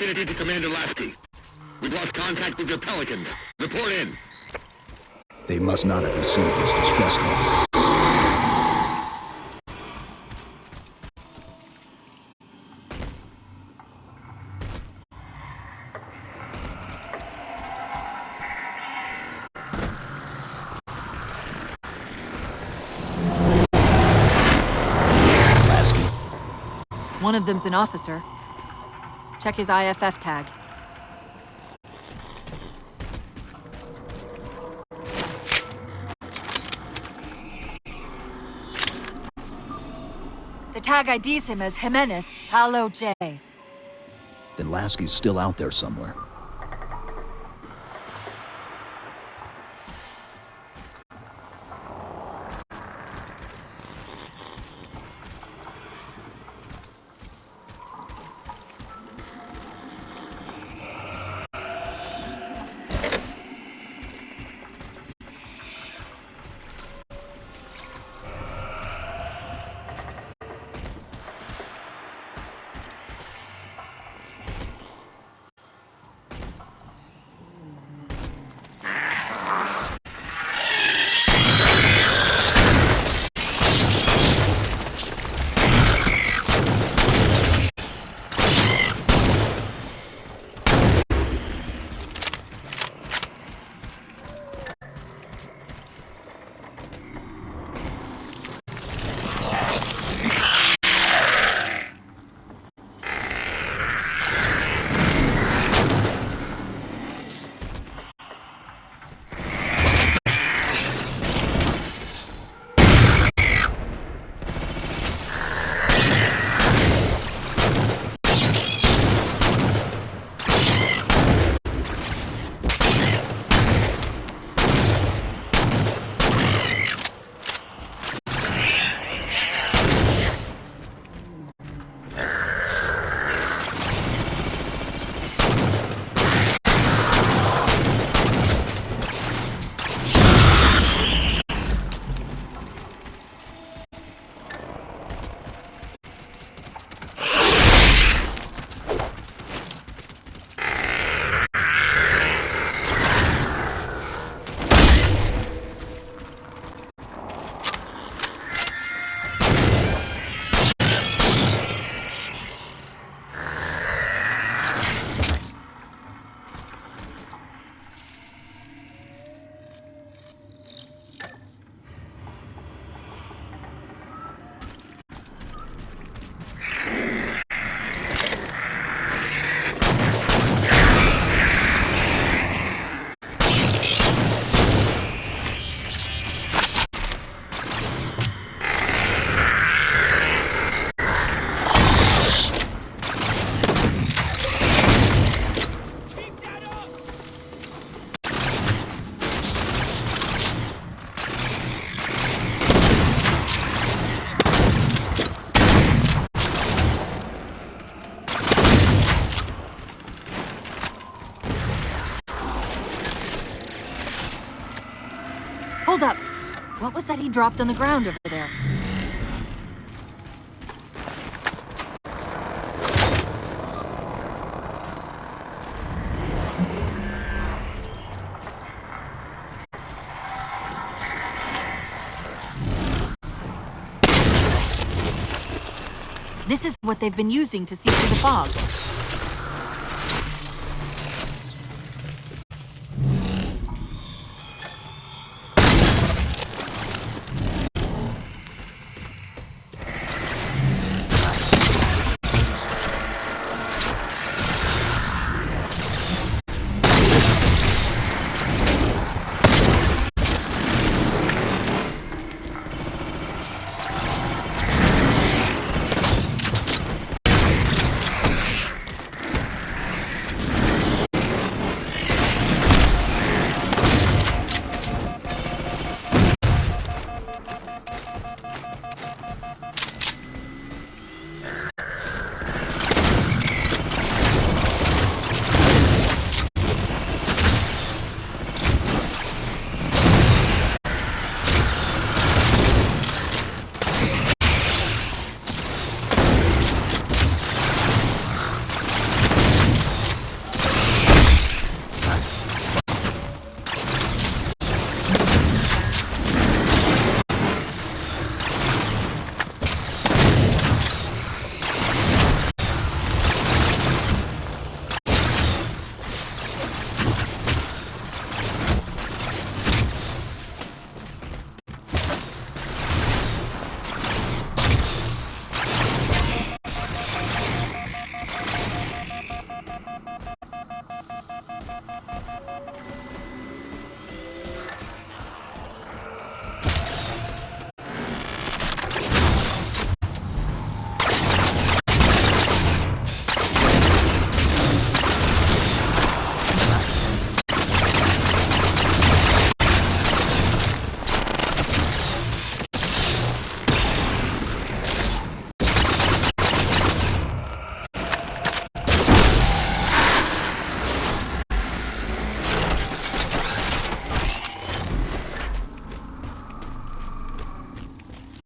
vicinity to Commander Lasky. We've lost contact with your Pelicans. Report in. They must not have received his distress call. One of them's an officer. Check his IFF tag. The tag IDs him as Jimenez, Halo J. Then Lasky's still out there somewhere. Hold up! What was that he dropped on the ground over there? This is what they've been using to see through the fog.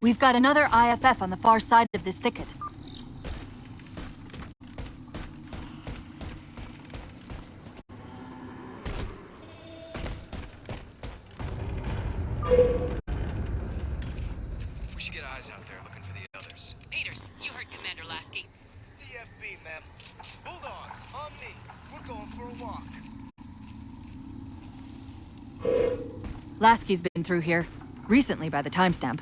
We've got another IFF on the far side of this thicket. We should get eyes out there looking for the others. Peters, you heard Commander Lasky. CFB, ma'am. Bulldogs, on me. We're going for a walk. Lasky's been through here. Recently, by the timestamp.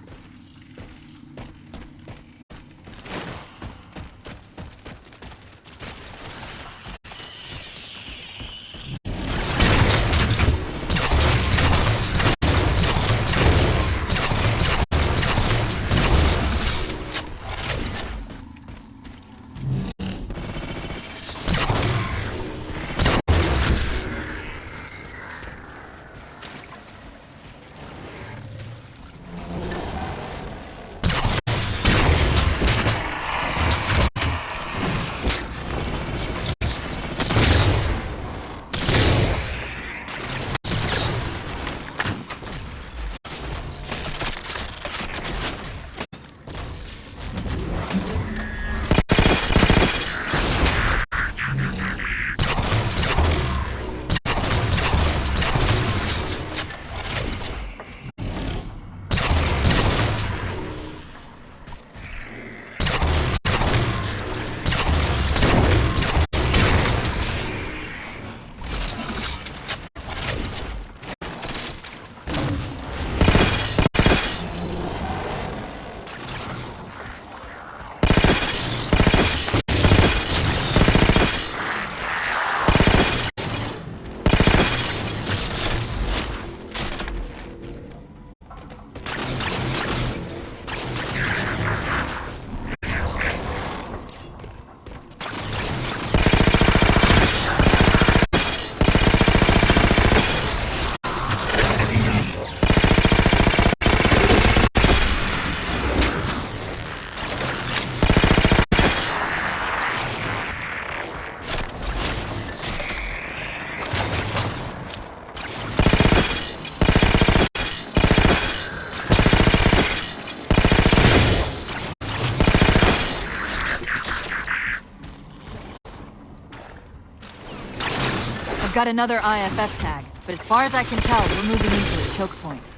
Got another IFF tag, but as far as I can tell, we're moving into a choke point.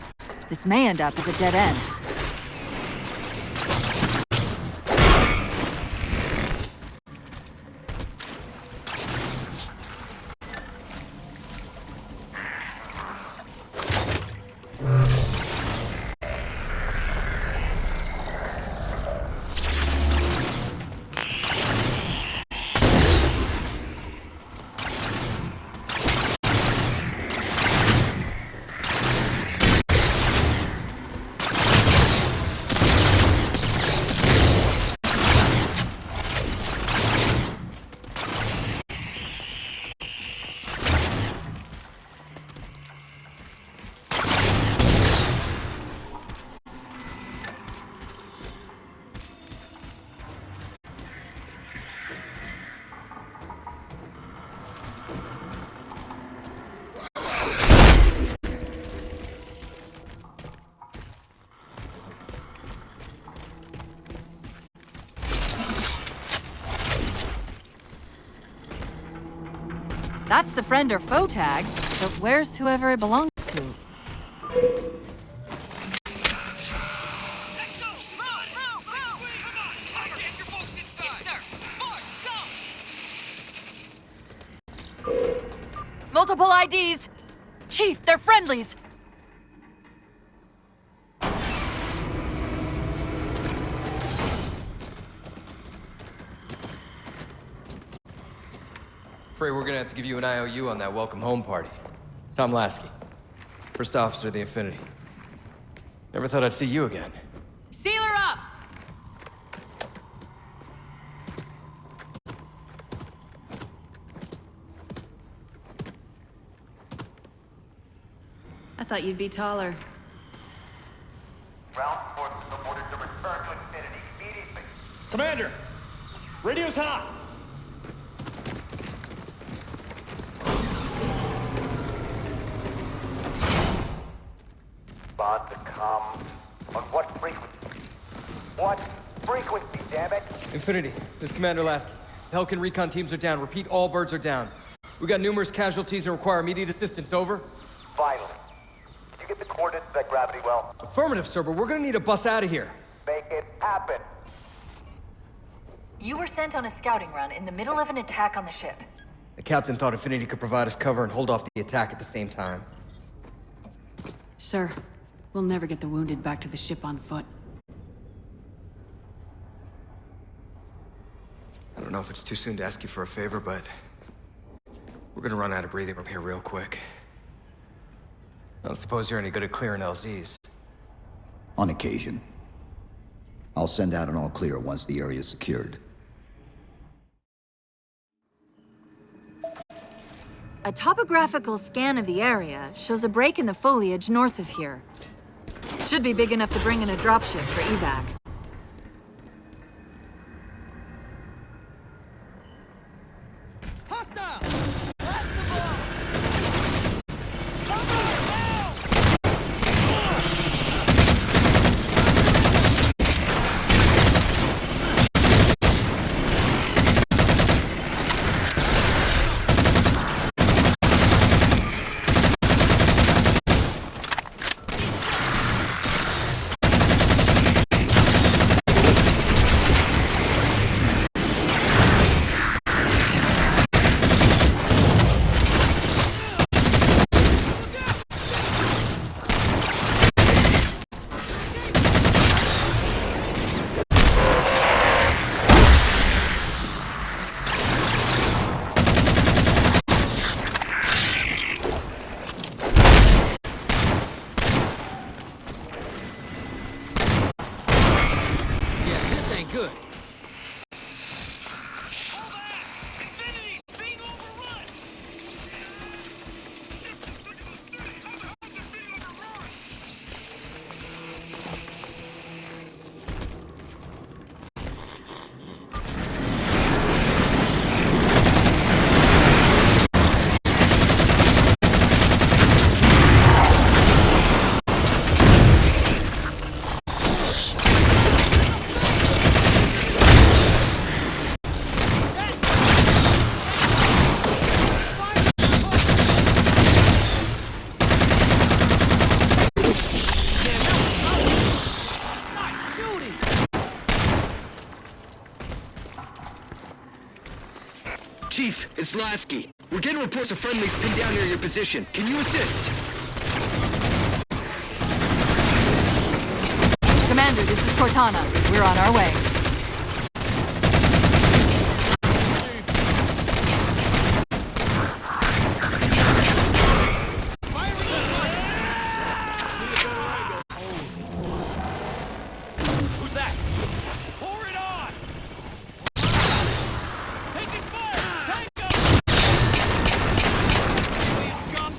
This may end up as a dead end. That's the friend or foe tag, but where's whoever it belongs to? Let's go! Move! Come on! Get your folks inside! Yes, sir! March, go! Multiple IDs! Chief, they're friendlies! Afraid we're gonna have to give you an IOU on that welcome home party. Tom Lasky, first officer of the Infinity. Never thought I'd see you again. Seal her up! I thought you'd be taller. Ground forces are ordered to return to Infinity immediately. Commander! Radio's hot! Respond to com. On what frequency? What? Frequency, damn it. Infinity, this is Commander Lasky. Pelican recon teams are down. Repeat, all birds are down. We got numerous casualties and require immediate assistance. Over. Finally. Did you get the coordinates of that gravity well? Affirmative, sir, but we're gonna need a bus out of here. Make it happen. You were sent on a scouting run in the middle of an attack on the ship. The captain thought Infinity could provide us cover and hold off the attack at the same time. Sir, we'll never get the wounded back to the ship on foot. I don't know if it's too soon to ask you for a favor, but we're gonna run out of breathing room here real quick. I don't suppose you're any good at clearing LZs. On occasion. I'll send out an all-clear once the area is secured. A topographical scan of the area shows a break in the foliage north of here. Should be big enough to bring in a dropship for evac. Chief, it's Lasky. We're getting reports of friendlies pinned down near your position. Can you assist? Commander, this is Cortana. We're on our way. Who's that? Pour it on! Taking fire! Tango! Alien scum!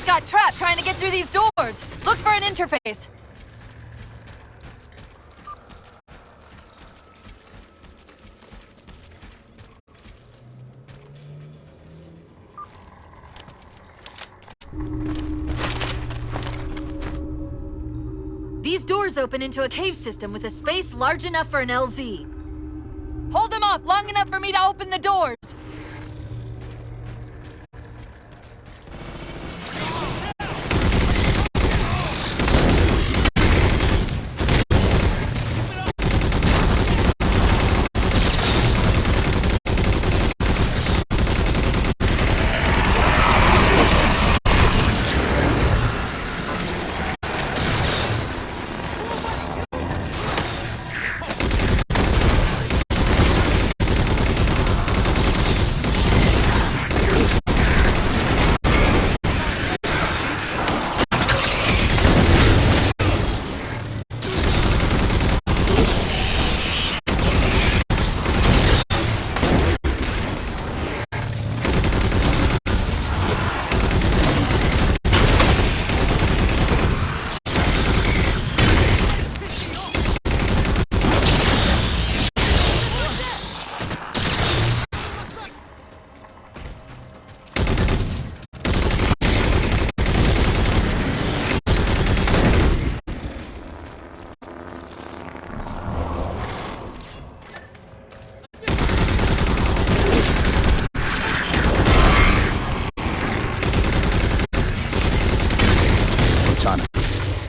Got trapped trying to get through these doors. Look for an interface. These doors open into a cave system with a space large enough for an LZ. Hold them off long enough for me to open the doors!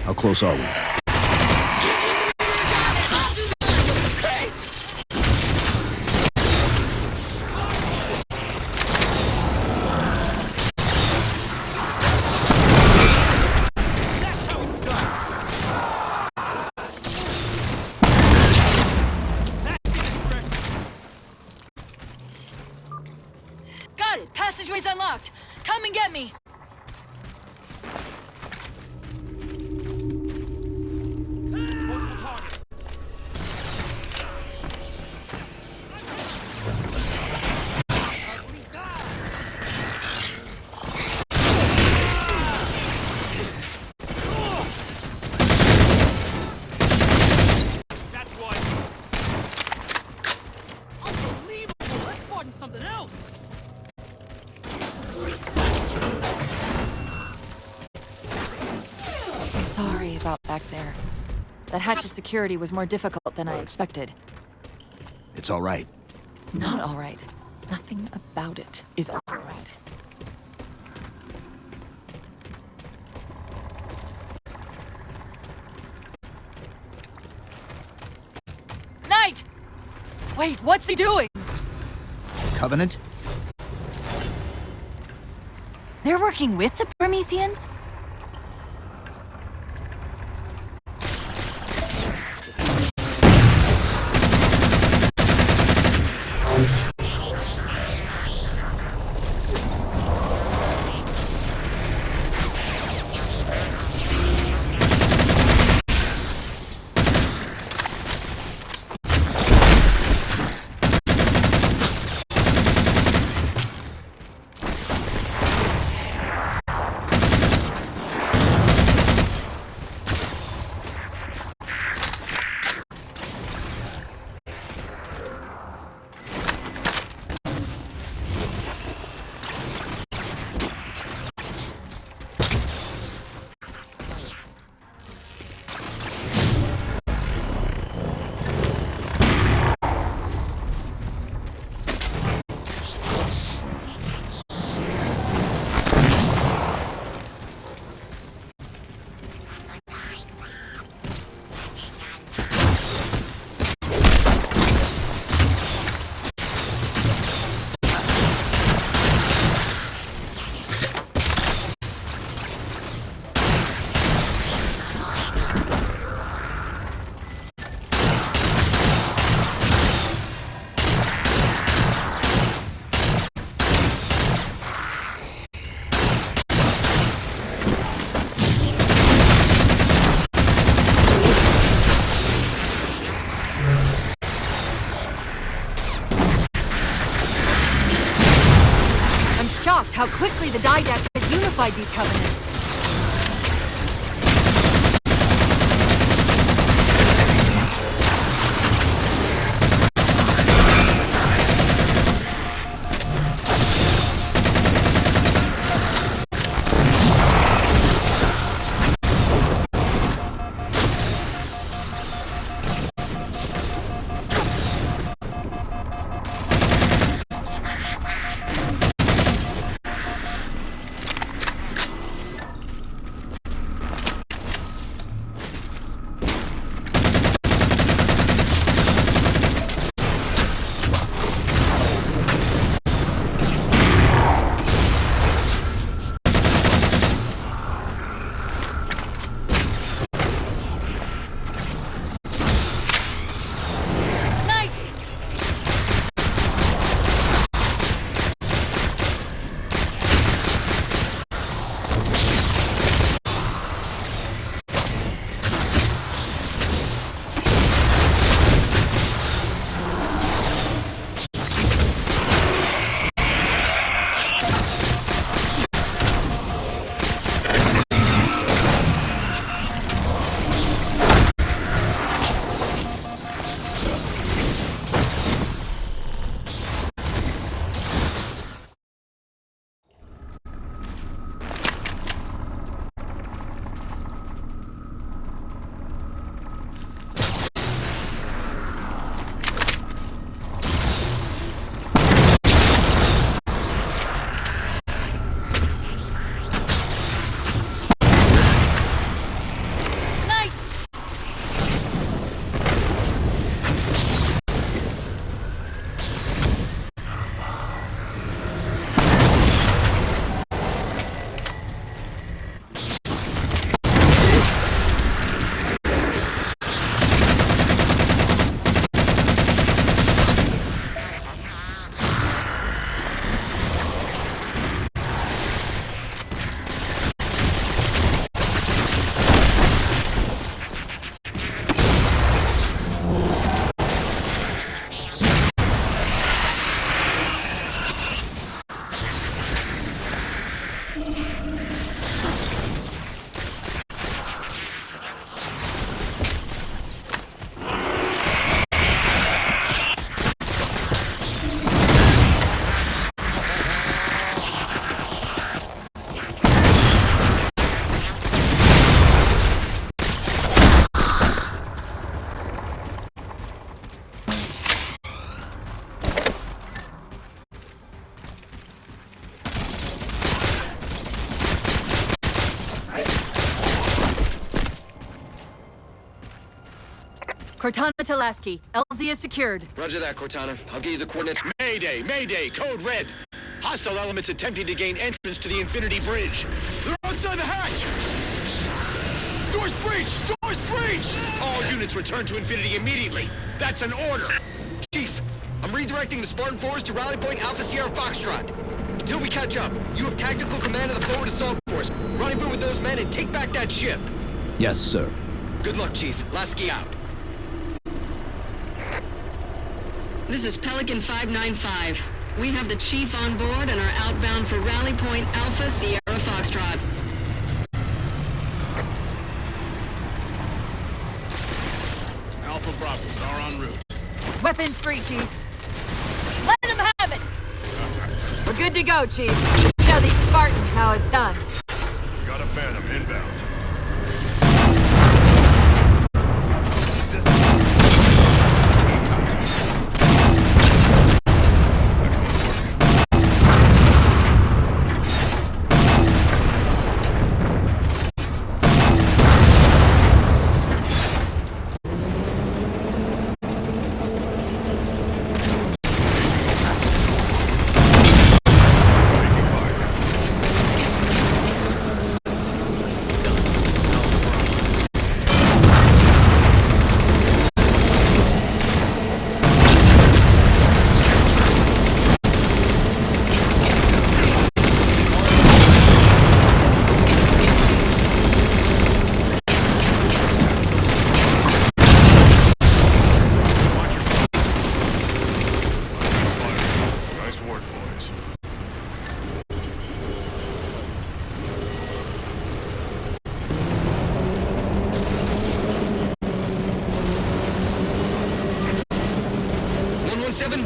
How close are we? Got it! Passageway's unlocked! Come and get me! Something else! Sorry about back there. That hatch's security was more difficult than I expected. It's all right. It's not all right. Nothing about it is all right. Knight! Wait, what's he doing? Covenant? They're working with the Prometheans? Shocked how quickly the didact has unified these covenants. Cortana to Lasky. LZ is secured. Roger that, Cortana. I'll give you the coordinates. Mayday! Mayday! Code red! Hostile elements attempting to gain entrance to the Infinity Bridge. They're outside the hatch! Door's breached! Door's breached! All units return to Infinity immediately. That's an order. Chief, I'm redirecting the Spartan force to Rally Point Alpha Sierra Foxtrot. Until we catch up, you have tactical command of the forward assault force. Rendezvous with those men and take back that ship. Yes, sir. Good luck, Chief. Lasky out. This is Pelican 595. We have the Chief on board and are outbound for Rally Point Alpha Sierra Foxtrot. Alpha Bravos are en route. Weapons free, Chief. Let him have it! We're good to go, Chief. Show these Spartans how it's done. Got a Phantom inbound.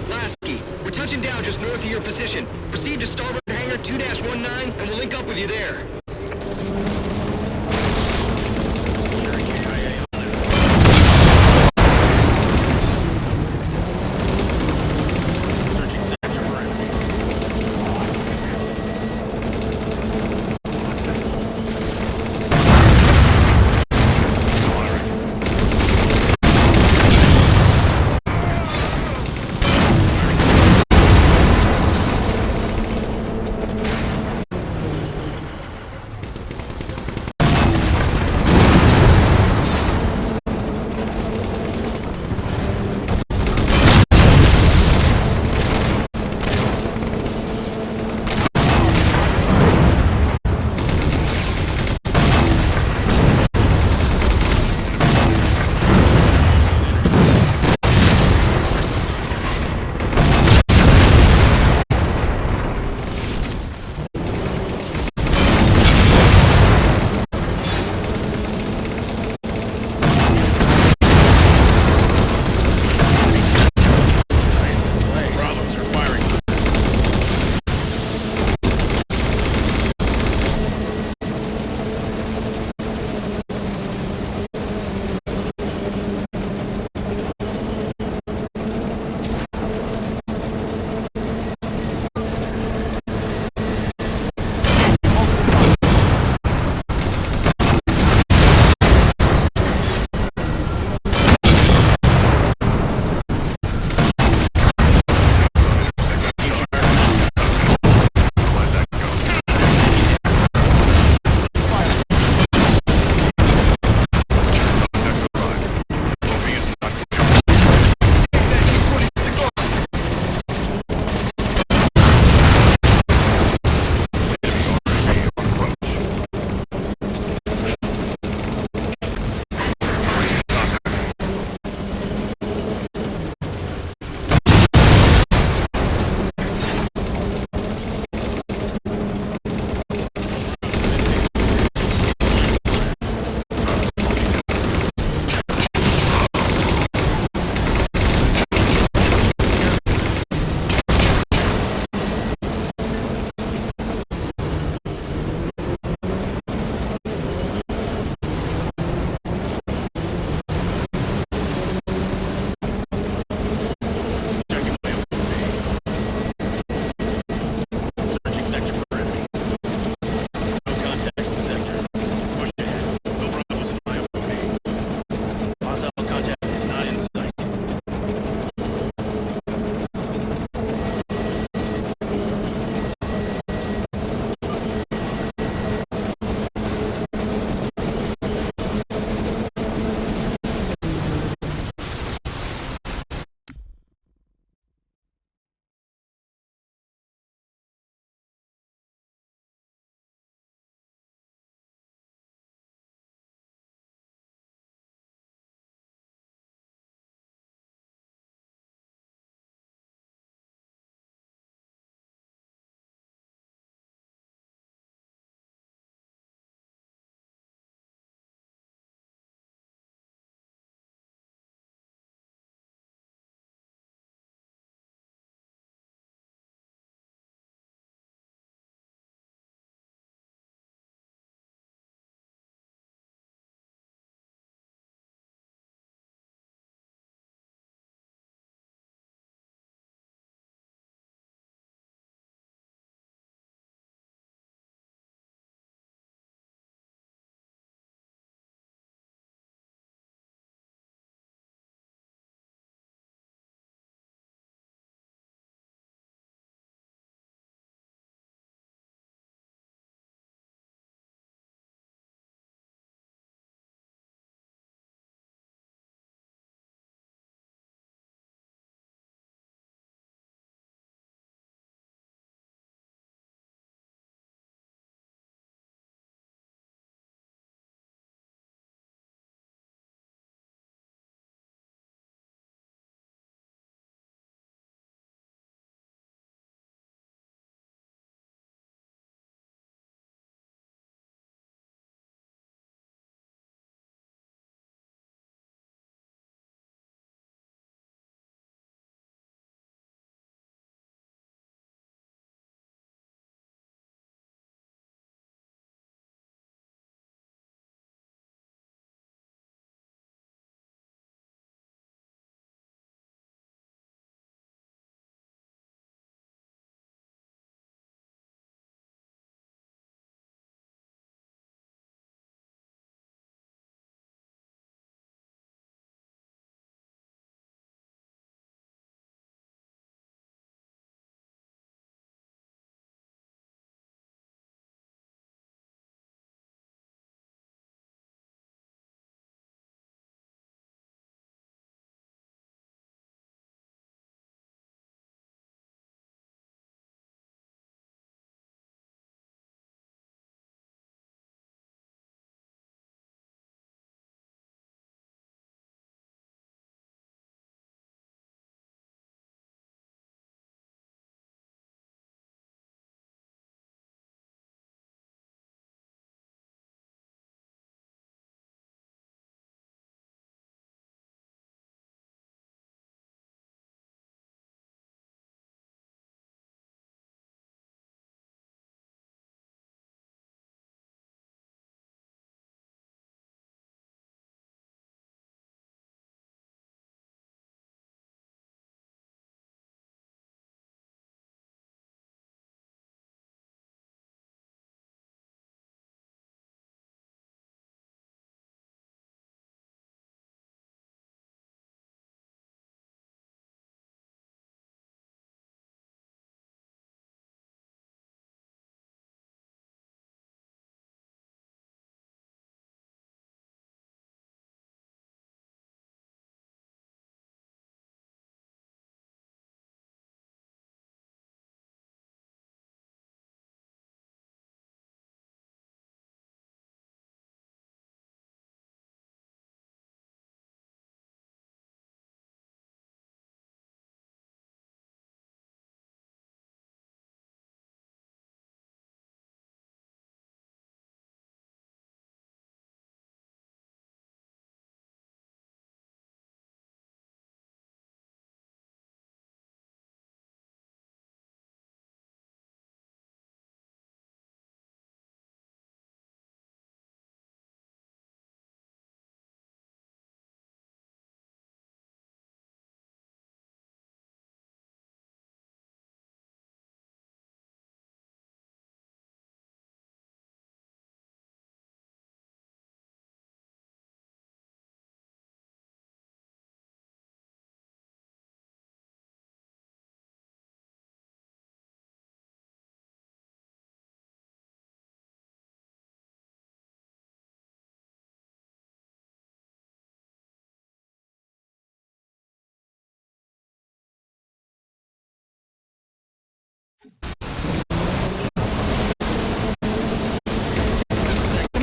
Lasky, we're touching down just north of your position. Proceed to starboard hangar 2-19 and we'll link up with you there.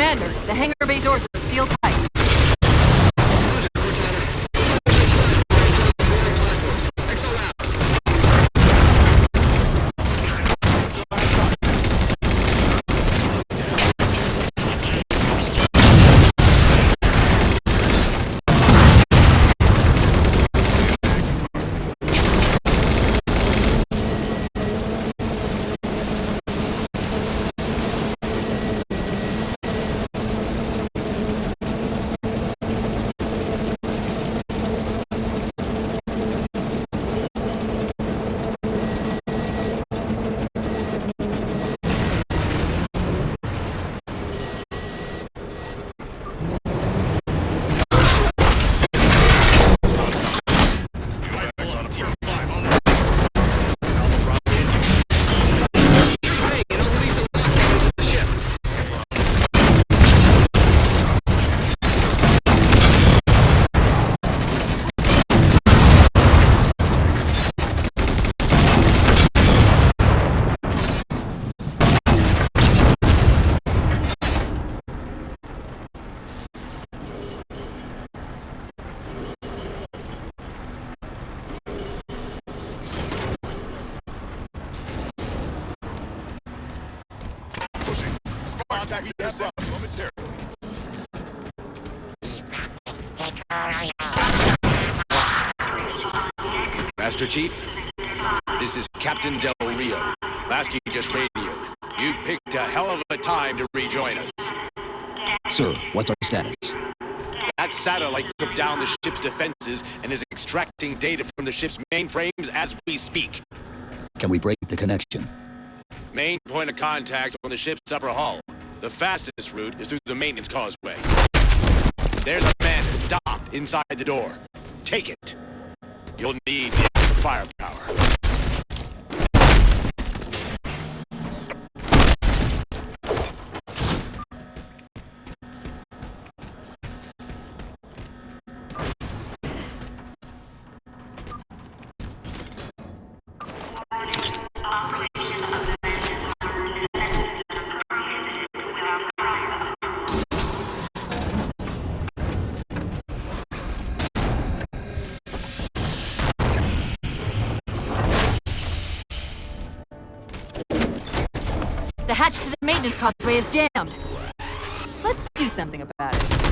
Commander, the hangar bay doors are sealed tight. Roger, Cortana. Platforms. XO out. Contact intercept momentarily. Master Chief, this is Captain Del Rio. Last you just radioed. You picked a hell of a time to rejoin us. Sir, what's our status? That satellite took down the ship's defenses and is extracting data from the ship's mainframes as we speak. Can we break the connection? Main point of contact on the ship's upper hull. The fastest route is through the maintenance causeway. There's a man stopped inside the door. Take it. You'll need the extra firepower. The hatch to the maintenance causeway is jammed. Let's do something about it.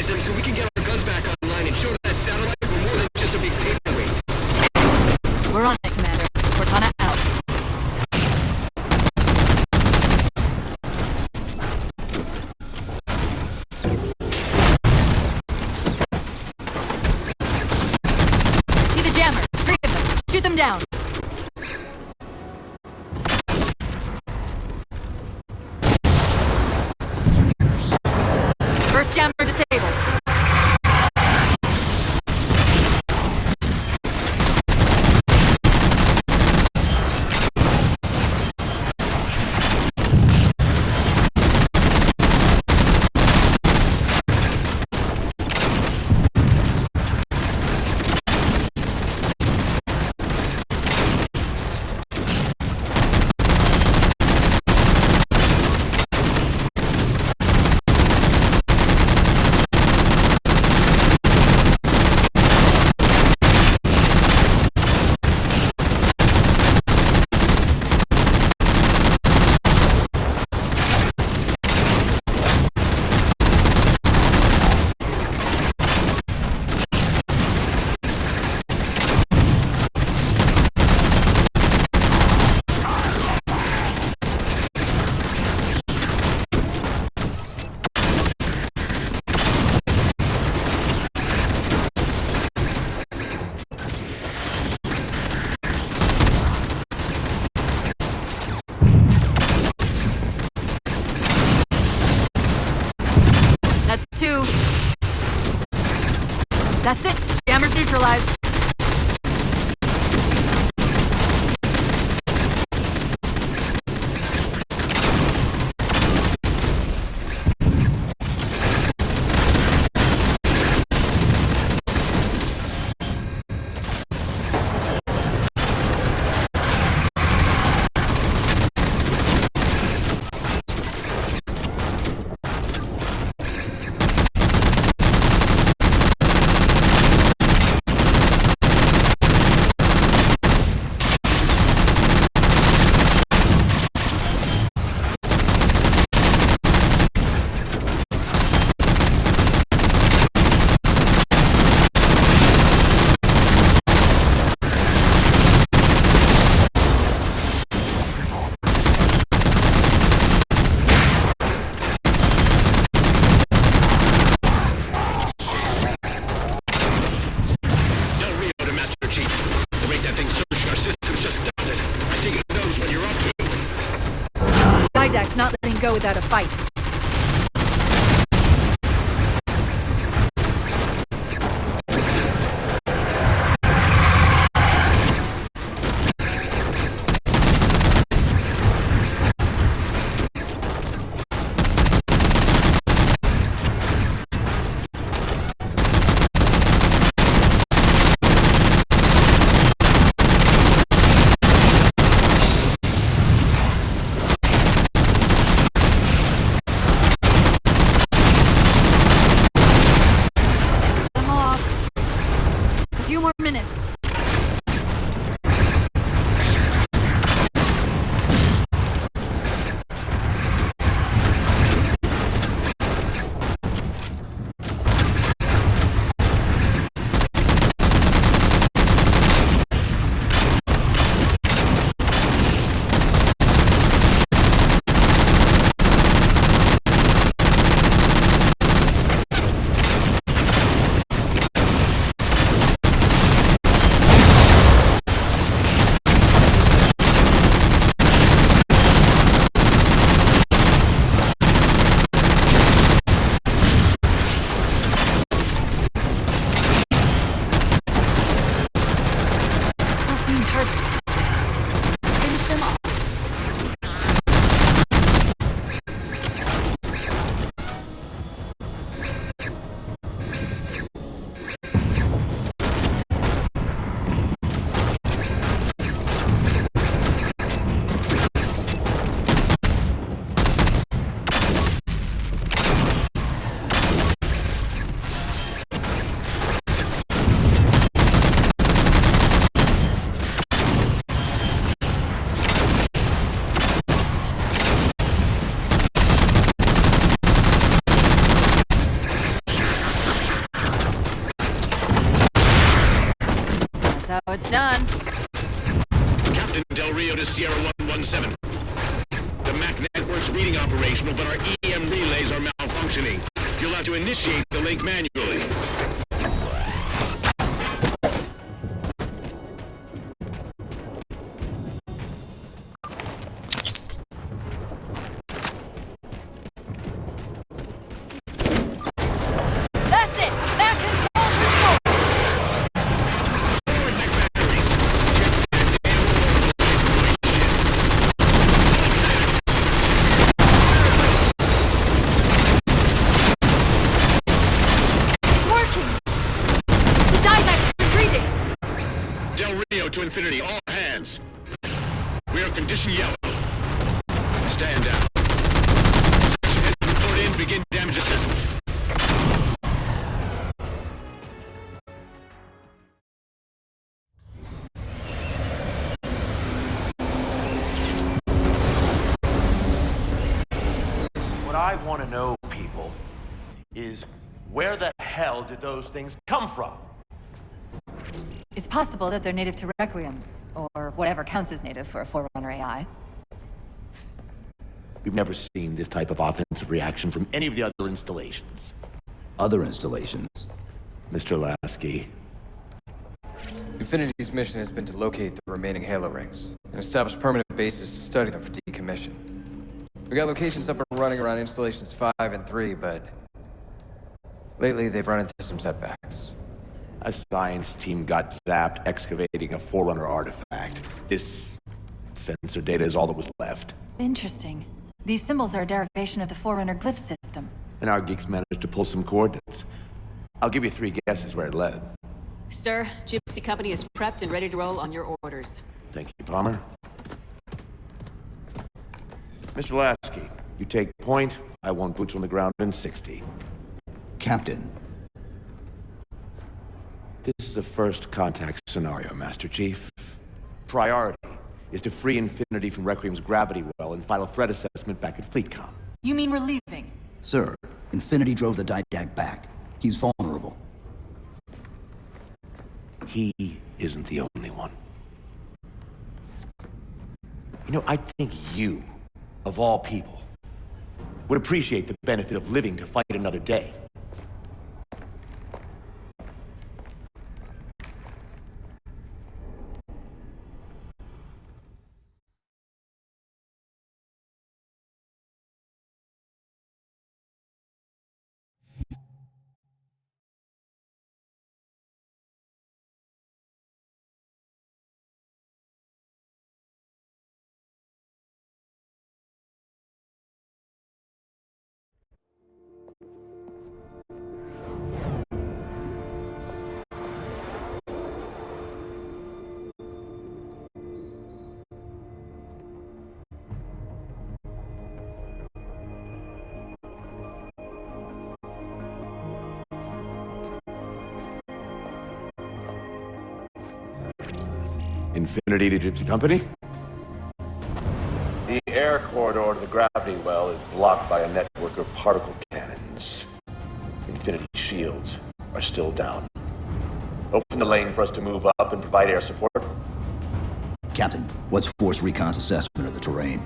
neutralize them so we can get our guns back online and show that satellite we're more than just a big paperweight. We're on it, Commander. Cortana out. See the jammers. 3 of them. Shoot them down. First jammer disabled. That's 2. That's it. Jammers neutralized. Didact's not letting go without a fight. it's done. Captain Del Rio to Sierra 117. The MAC network's reading operational, but our EM relays are malfunctioning. You'll have to initiate the link manually. That's it! That controls report! Forward deck batteries. It's working! The didact's retreating! Del Rio to Infinity, all hands. We are condition yellow. Stand down. Section head report in, begin damage assessment. What I want to know, people, is where the hell did those things come from? It's possible that they're native to Requiem, or whatever counts as native for a Forerunner AI. We've never seen this type of offensive reaction from any of the other installations. Other installations? Mr. Lasky. Infinity's mission has been to locate the remaining Halo rings and establish permanent bases to study them for decommission. We got locations up and running around installations 5 and 3, but lately they've run into some setbacks. A science team got zapped excavating a Forerunner artifact. This sensor data is all that was left. Interesting. These symbols are a derivation of the Forerunner glyph system. And our geeks managed to pull some coordinates. I'll give you 3 guesses where it led. Sir, Gypsy Company is prepped and ready to roll on your orders. Thank you, Palmer. Mr. Lasky, you take point. I want boots on the ground in 60. Captain, This is a first contact scenario, Master Chief. Priority is to free Infinity from Requiem's gravity well and file a threat assessment back at FleetCom. You mean we're leaving? sir, Infinity drove the didact back. He's vulnerable. He isn't the only one. You know, I think you, of all people, would appreciate the benefit of living to fight another day. Infinity to Gypsy Company? The air corridor to the gravity well is blocked by a network of particle cannons. Infinity shields are still down. Open the lane for us to move up and provide air support. Captain, what's Force Recon's assessment of the terrain?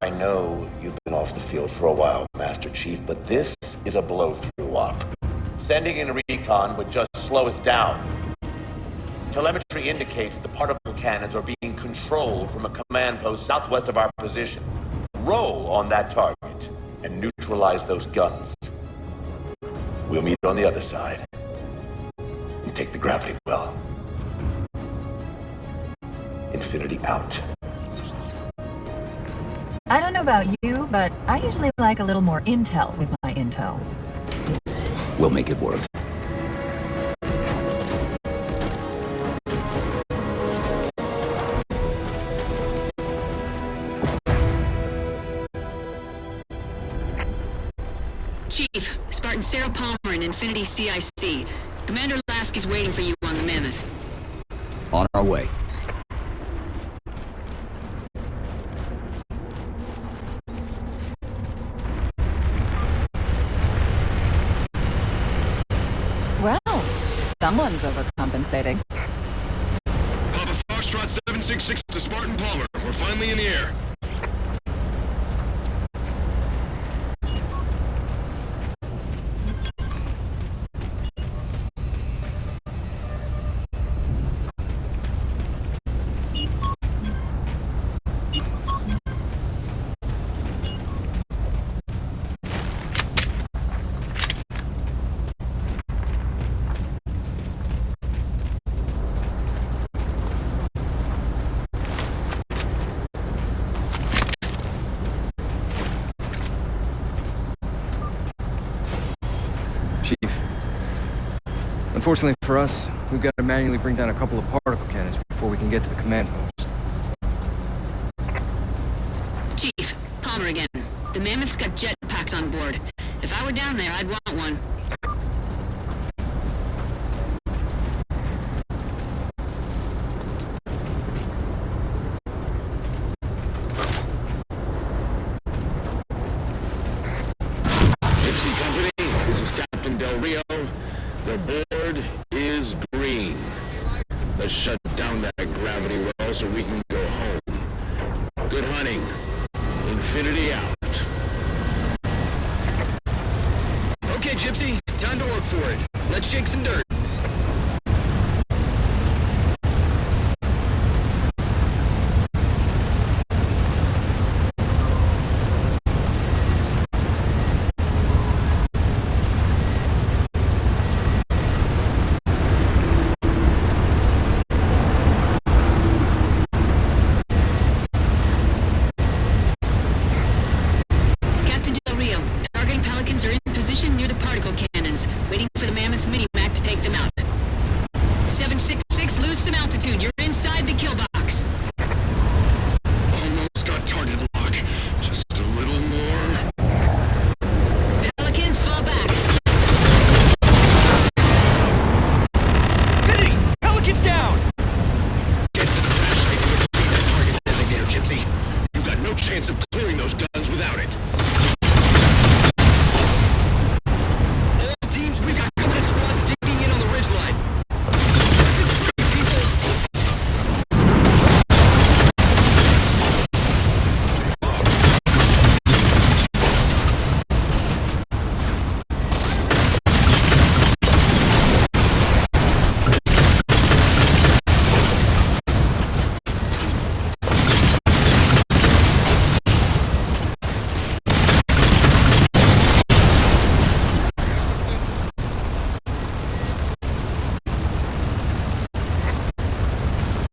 I know you've been off the field for a while, Master Chief, but this is a blow-through op. Sending in recon would just slow us down. Telemetry indicates the particle cannons are being controlled from a command post southwest of our position. Roll on that target and neutralize those guns. We'll meet on the other side and take the gravity well. Infinity out. I don't know about you, but I usually like a little more intel with my intel. We'll make it work. Chief, Spartan Sarah Palmer in Infinity CIC. Commander Lasky's waiting for you on the Mammoth. On our way. Well, Someone's overcompensating. Papa Foxtrot 766 to Spartan Palmer. We're finally in the air. Chief. Unfortunately for us, we've got to manually bring down a couple of particle cannons before we can get to the command post. Chief, Palmer again. The Mammoth's got jetpacks on board. If I were down there, I'd want one. Gypsy Company, this is Captain Del Rio. The board is green. Let's shut down that gravity well so we can go home. Good hunting. Infinity out. Okay, Gypsy, time to work for it. Let's shake some dirt. Captain Del Rio, targeting Pelicans are in position near the particle cannons, waiting for the Mammoth's mini-mac to take them out. 766, lose some altitude. You're inside the kill box. Almost got target lock. Just a little more. Pelican, fall back. Kennedy! Pelican's down! Get to the crash site and retrieve that target designator, Gypsy. You've got no chance of clearing those guns without it. All teams, we've got covenant squads digging in on the ridgeline. It's free, people!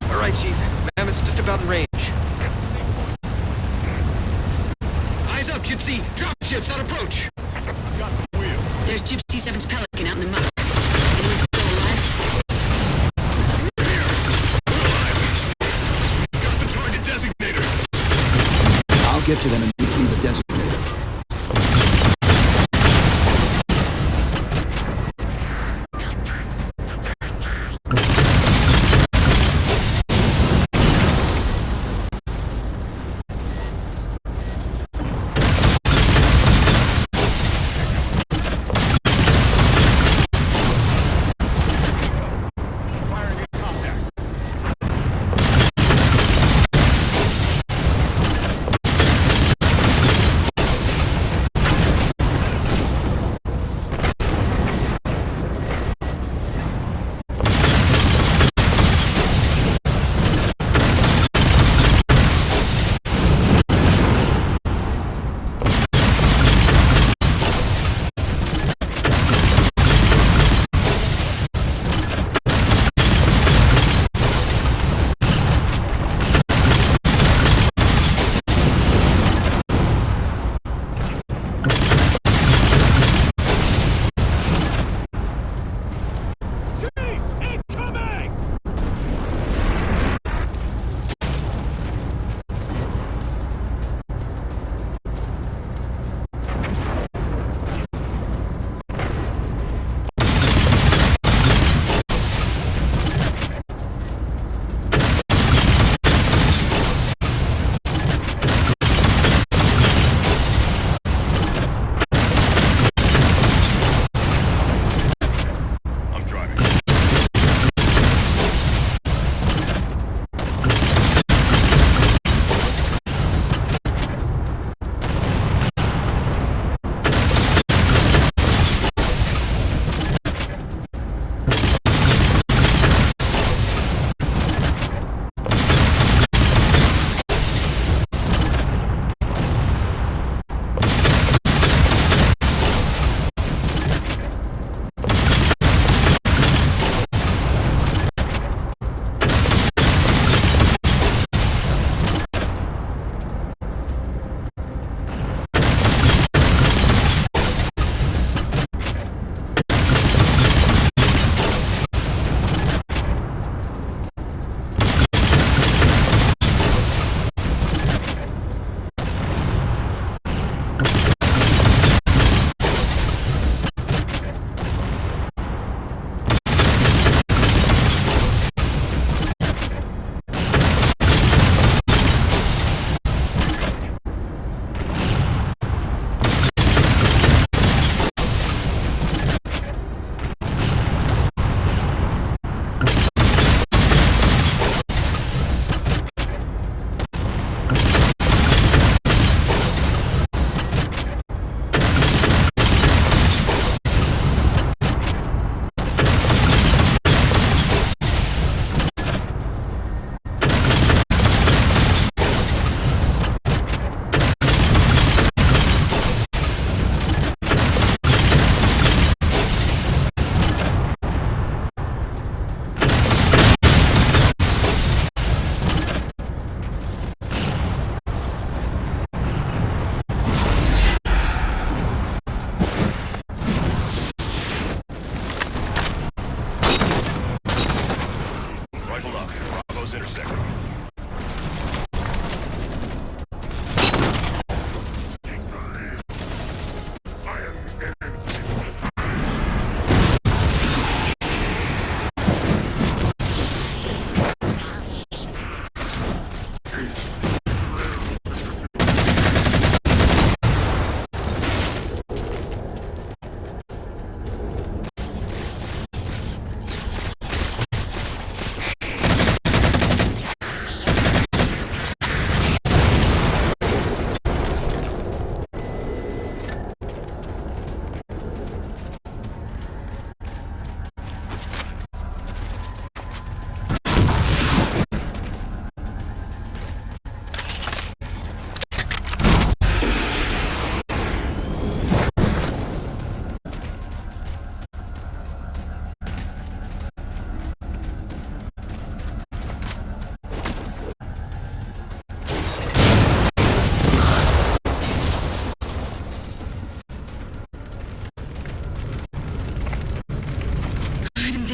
All right, Chief. Mammoth's just about in range. Eyes up, Gypsy! Drop ships on approach! There's Gypsy 7's Pelican out in the muck. Anyone still alive? We're here. We're alive. Got the target designator. I'll get to them and retrieve the designator.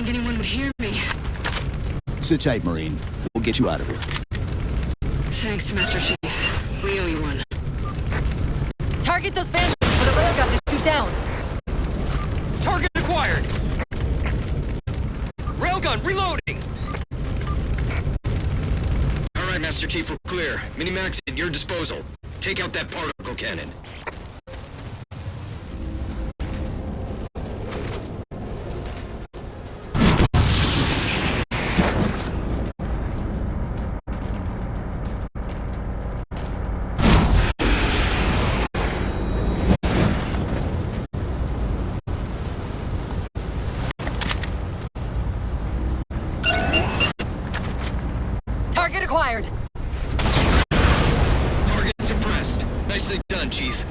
think anyone would hear me. Sit tight, Marine. We'll get you out of here. Thanks, Master Chief. We owe you one. Target those fans for the railgun to shoot down. Target acquired! Railgun reloading! All right, Master Chief, we're clear. Minimax at your disposal. Take out that particle cannon. Target acquired. Target suppressed. Nicely done, Chief.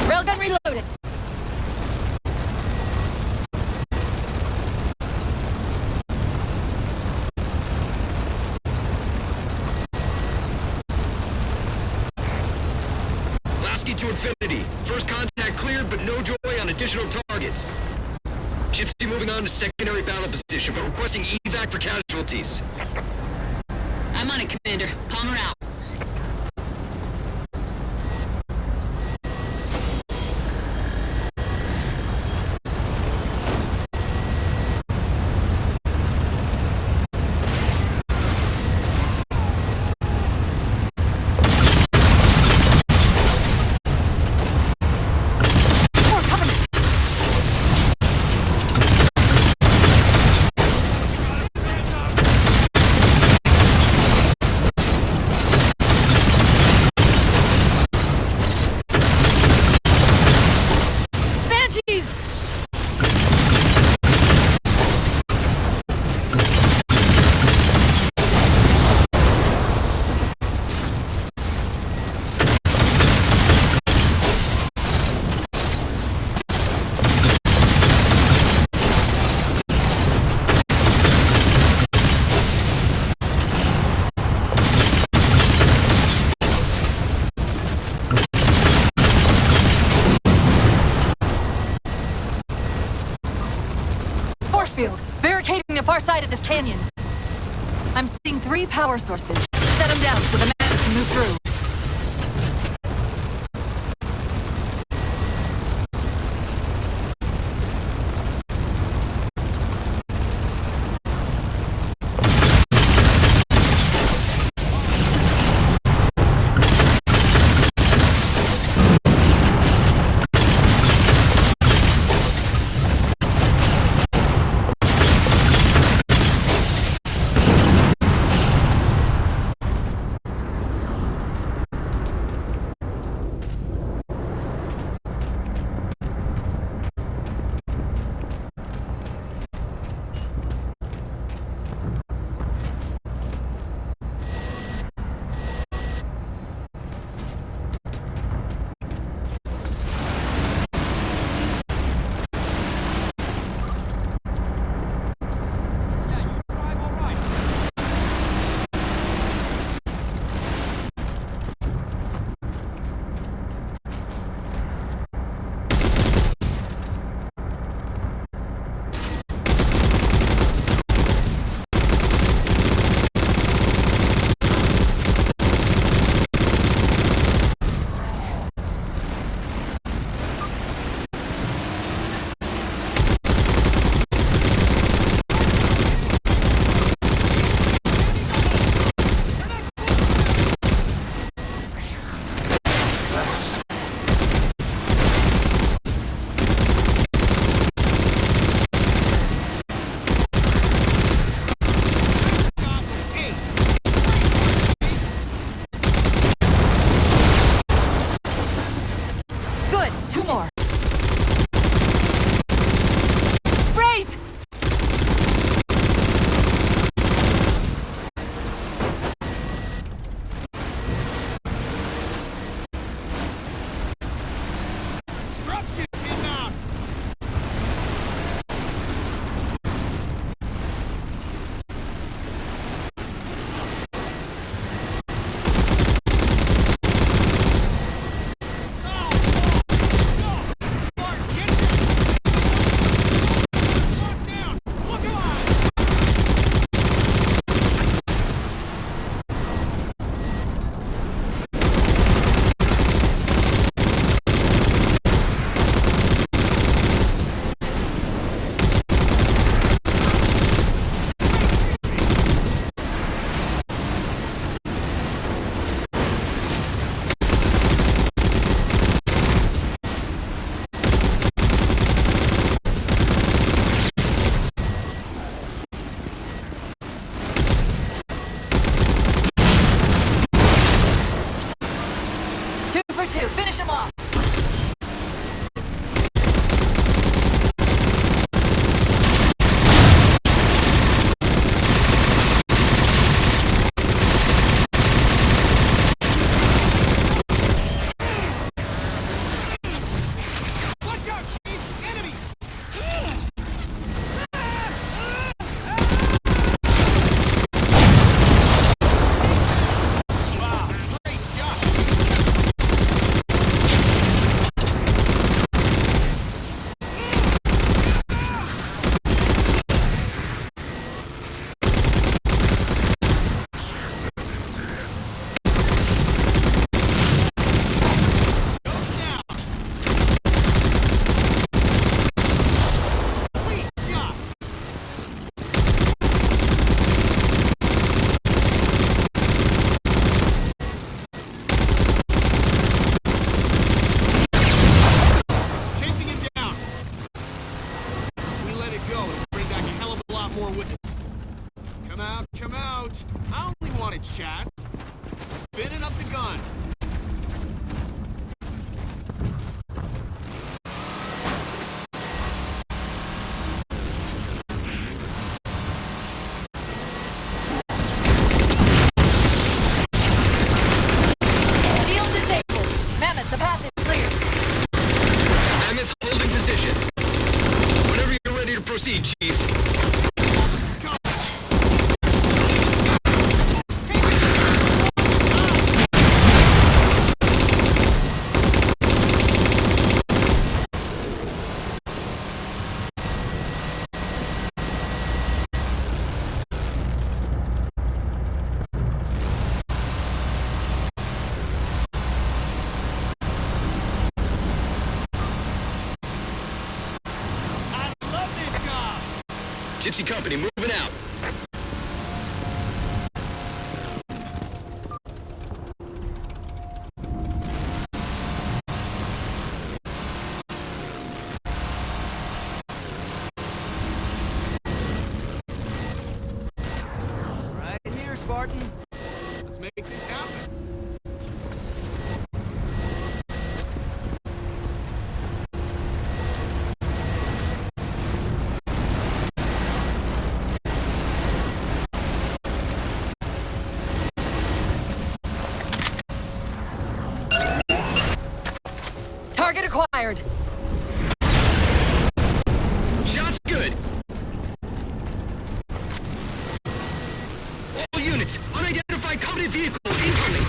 Railgun reloaded. Lasky to infinity. First contact cleared, but no joy on additional targets. Gypsy moving on to secondary battle position, but requesting evac for casualties. I'm on it, Commander. Palmer out. Field, barricading the far side of this canyon. I'm seeing 3 power sources. Shut them down so the man can move through. chat. Spinning up the gun. Shield disabled. Mammoth, the path is clear. Mammoth holding position. Whenever you're ready to proceed, Chief. Gypsy Company, moving out. Right here, Spartan. Let's make this happen. Target acquired. Shot's good. All units, unidentified company vehicle incoming.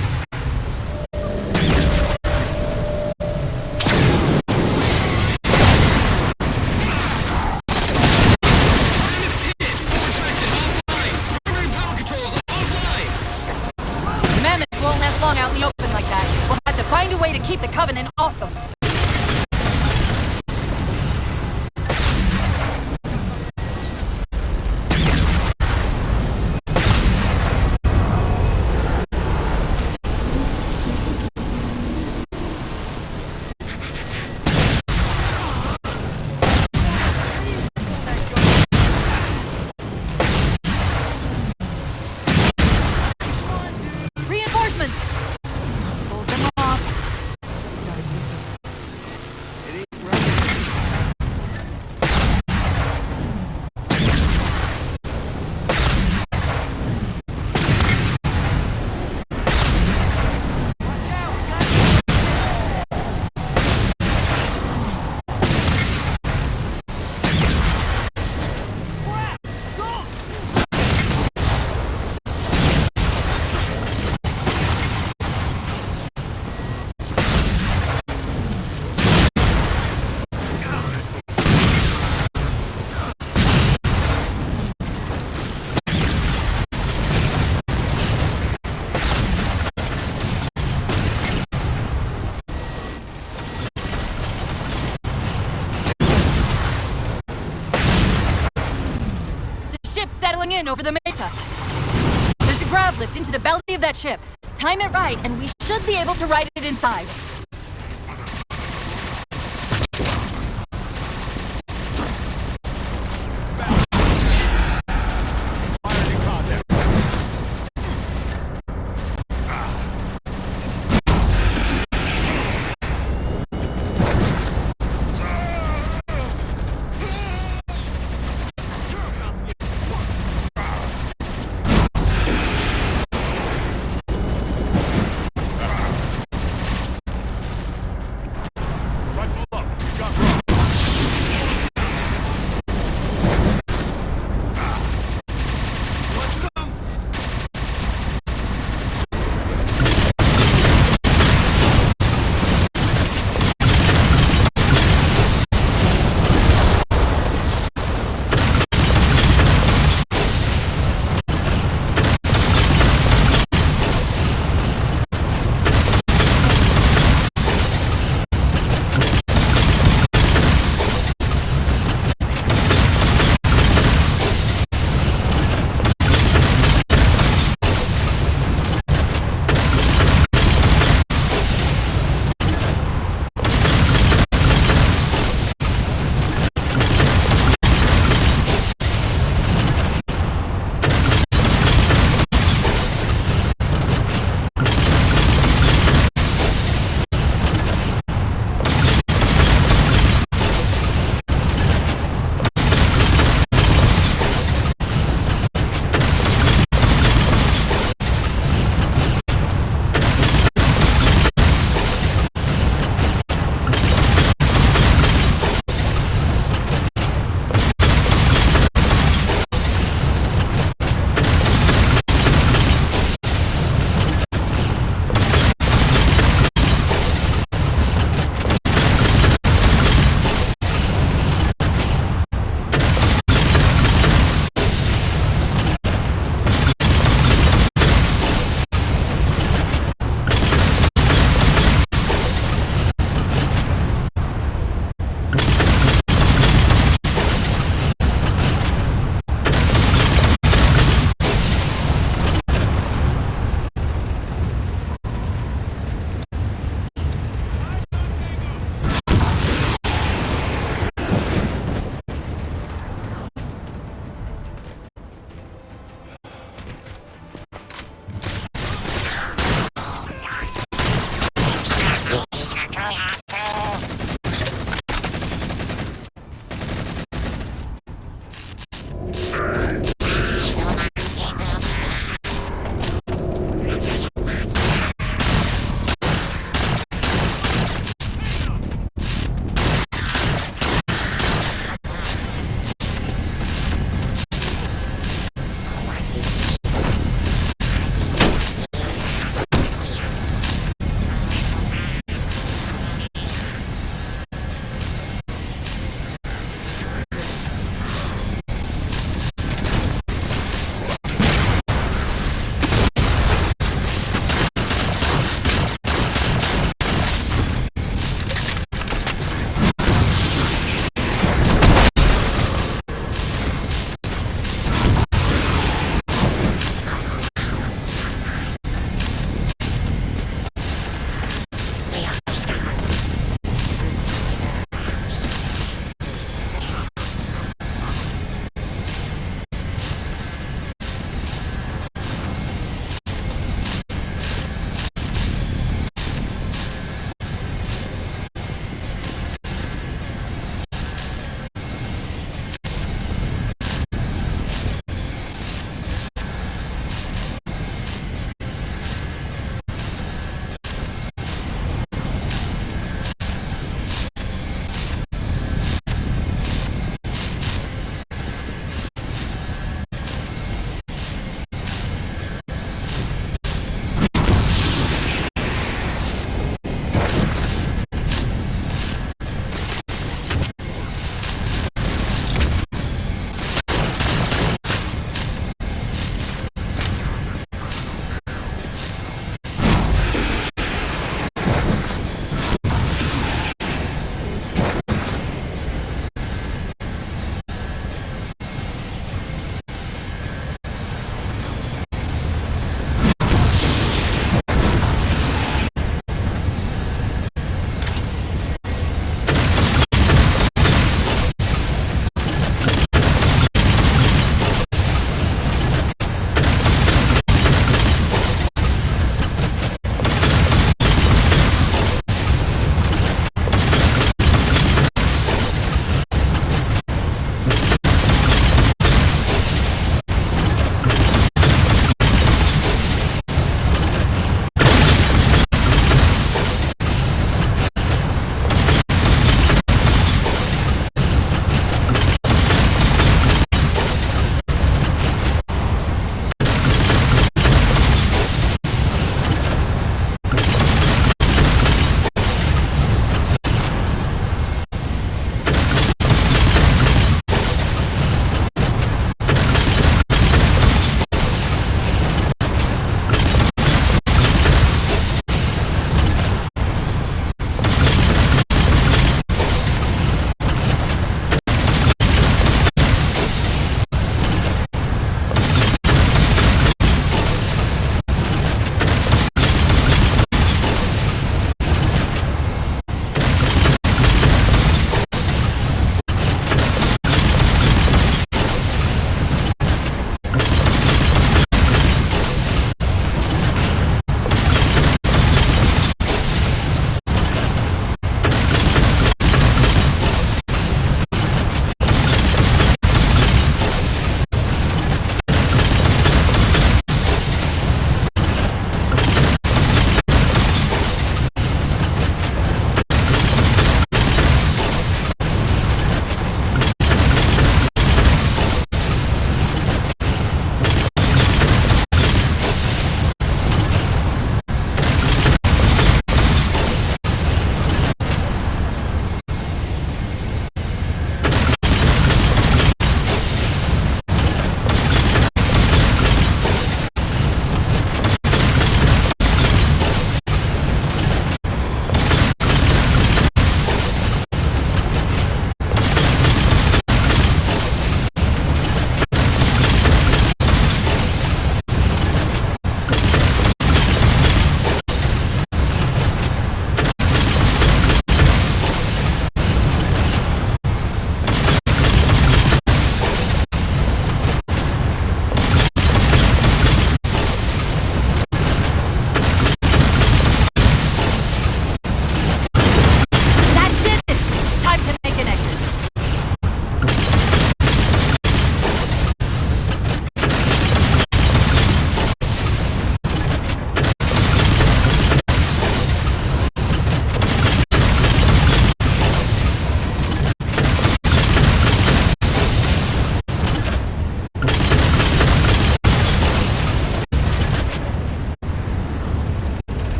Mammoth's hit. Protection offline. Primary power controls offline. Mammoth won't last long out in the open like that. We'll have to find a way to keep the Covenant off them. Reinforcements! Hold them off. Ship settling in over the mesa. There's a grav lift into the belly of that ship. Time it right, and we should be able to ride it inside.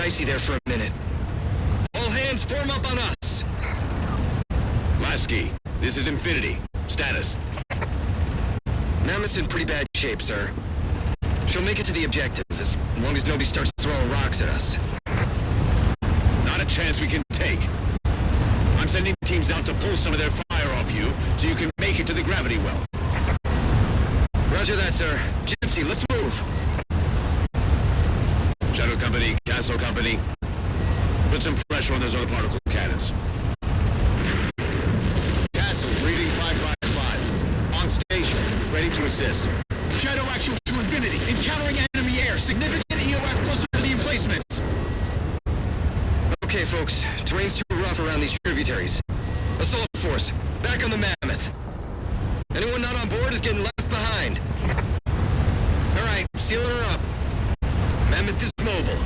dicey there for a minute. All hands form up on us. Lasky, this is Infinity. Status. Mammoth's in pretty bad shape, sir. She'll make it to the objective as long as nobody starts throwing rocks at us. Not a chance we can take. I'm sending teams out to pull some of their fire off you so you can make it to the gravity well. Roger that, sir. Gypsy, let's move. Shadow Company, Castle Company. Put some pressure on those other particle cannons. Castle, reading 555. On station, ready to assist. Shadow actual to Infinity. Encountering enemy air. Significant EOF closer to the emplacements. Okay, folks. Terrain's too rough around these tributaries. Assault force, back on the Mammoth. Anyone not on board is getting left behind. All right, sealing her up. Mammoth is mobile.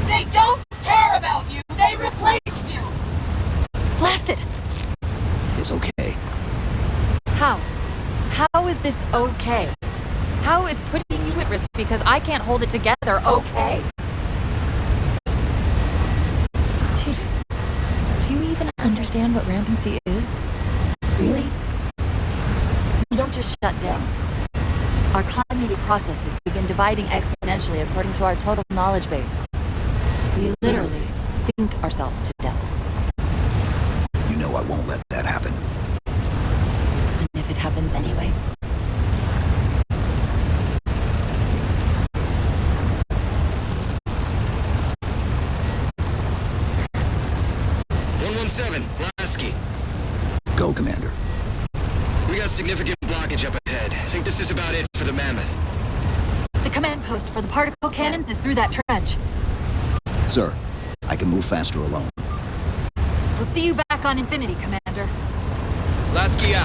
They don't care about you! They replaced you! Blast it! It's okay. How? How is this okay? How is putting you at risk because I can't hold it together okay? Chief, do you even understand what rampancy is? Really? We don't just shut down. Our cognitive processes begin dividing exponentially according to our total knowledge base. We literally think ourselves to death. You know I won't let that happen. And if it happens anyway? Lasky. Go, Commander. We got significant blockage up ahead. I think this is about it for the Mammoth. The command post for the particle cannons is through that trench. Sir, I can move faster alone. We'll see you back on Infinity, Commander. Lasky out.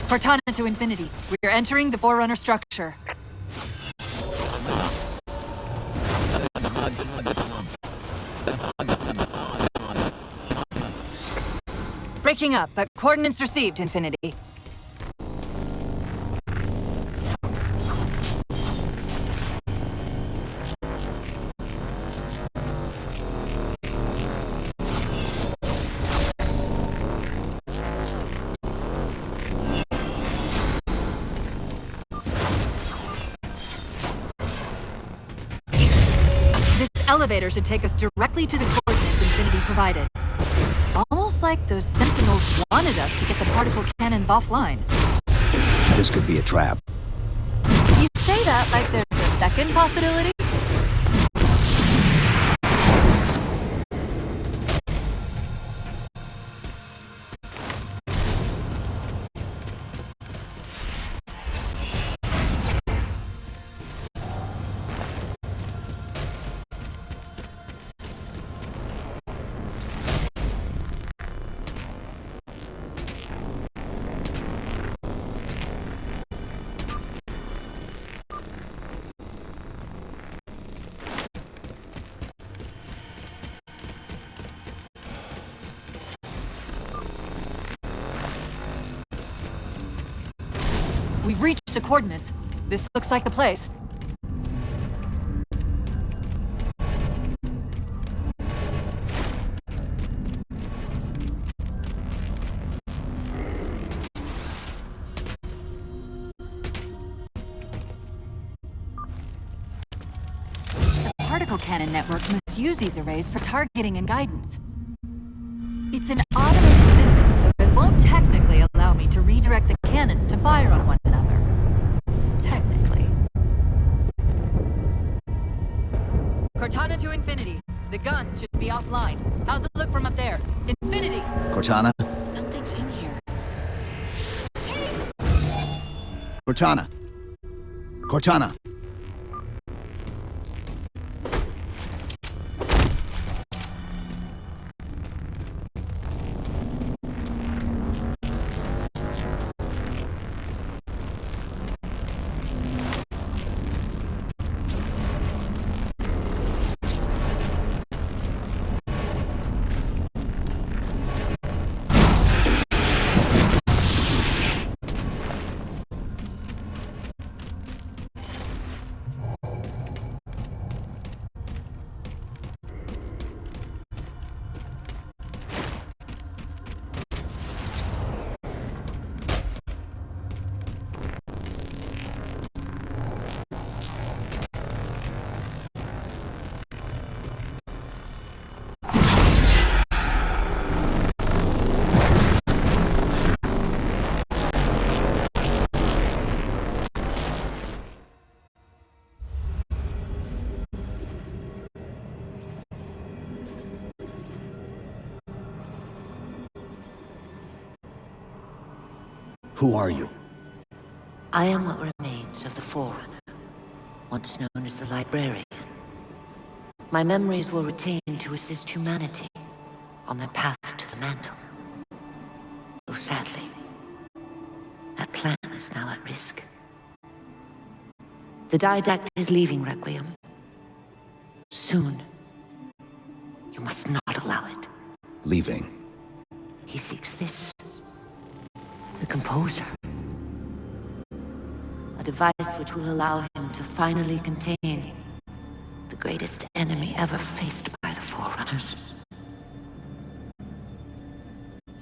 Cortana to Infinity. We're entering the Forerunner structure. Breaking up, but coordinates received, Infinity. This elevator should take us directly to the coordinates Infinity provided. Almost like those Sentinels wanted us to get the particle cannons offline. This could be a trap. You say that like there's a second possibility? We've reached the coordinates. This looks like the place. The particle cannon network must use these arrays for targeting and guidance. It's an automated system, so it won't technically allow me to redirect the cannons to fire on one another. Technically. Cortana to Infinity. The guns should be offline. How's it look from up there? Infinity! Cortana? Something's in here. Cortana! Cortana! Who are you? I am what remains of the Forerunner, once known as the Librarian. My memories were retained to assist humanity on their path to the mantle. Though sadly, that plan is now at risk. The didact is leaving Requiem. Soon. You must not allow it. Leaving. He seeks this. The Composer. A device which will allow him to finally contain the greatest enemy ever faced by the Forerunners.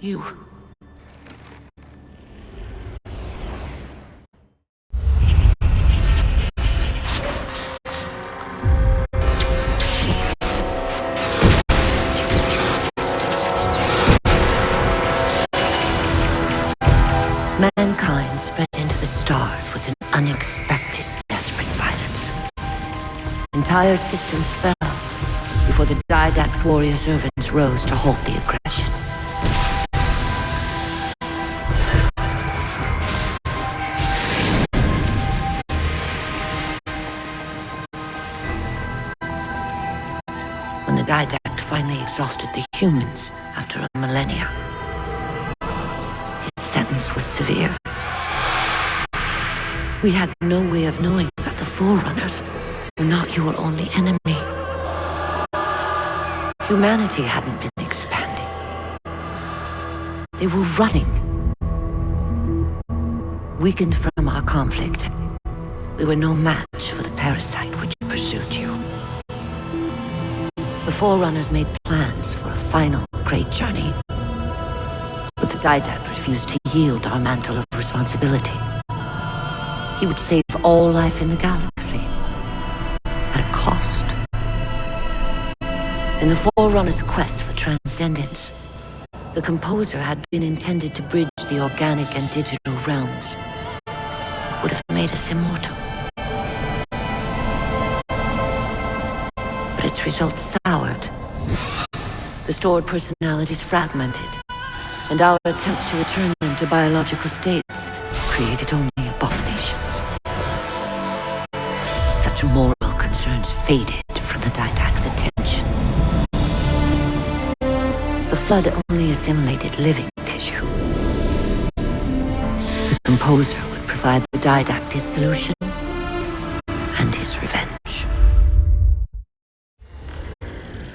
You. Mankind spread into the stars with an unexpected, desperate violence. Entire systems fell before the Didact's warrior servants rose to halt the aggression. When the Didact finally exhausted the humans after a millennia, his sentence was severe. We had no way of knowing that the Forerunners were not your only enemy. Humanity hadn't been expanding. They were running. Weakened from our conflict, we were no match for the parasite which pursued you. The Forerunners made plans for a final great journey, but the didact refused to yield our mantle of responsibility. He would save all life in the galaxy, at a cost. In the Forerunners' quest for transcendence, the Composer had been intended to bridge the organic and digital realms. It would have made us immortal. But its results soured. The stored personalities fragmented, and our attempts to return them to biological states created only abominations. Such moral concerns faded from the didact's attention. The Flood only assimilated living tissue. The Composer would provide the didact his solution and his revenge.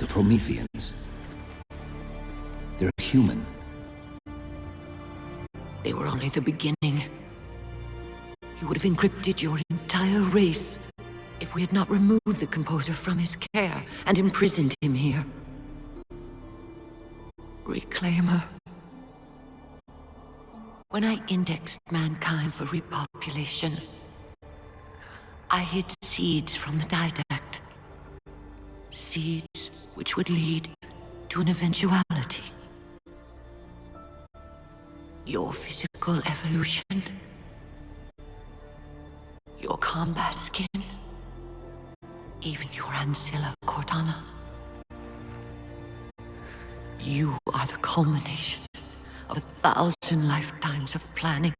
The Prometheans. They're human. They were only the beginning. He would have encrypted your entire race if we had not removed the Composer from his care and imprisoned him here. Reclaimer. When I indexed mankind for repopulation, I hid seeds from the didact. Seeds which would lead to an eventuality. Your physical evolution. Your combat skin. Even your ancilla Cortana. You are the culmination of 1,000 lifetimes of planning.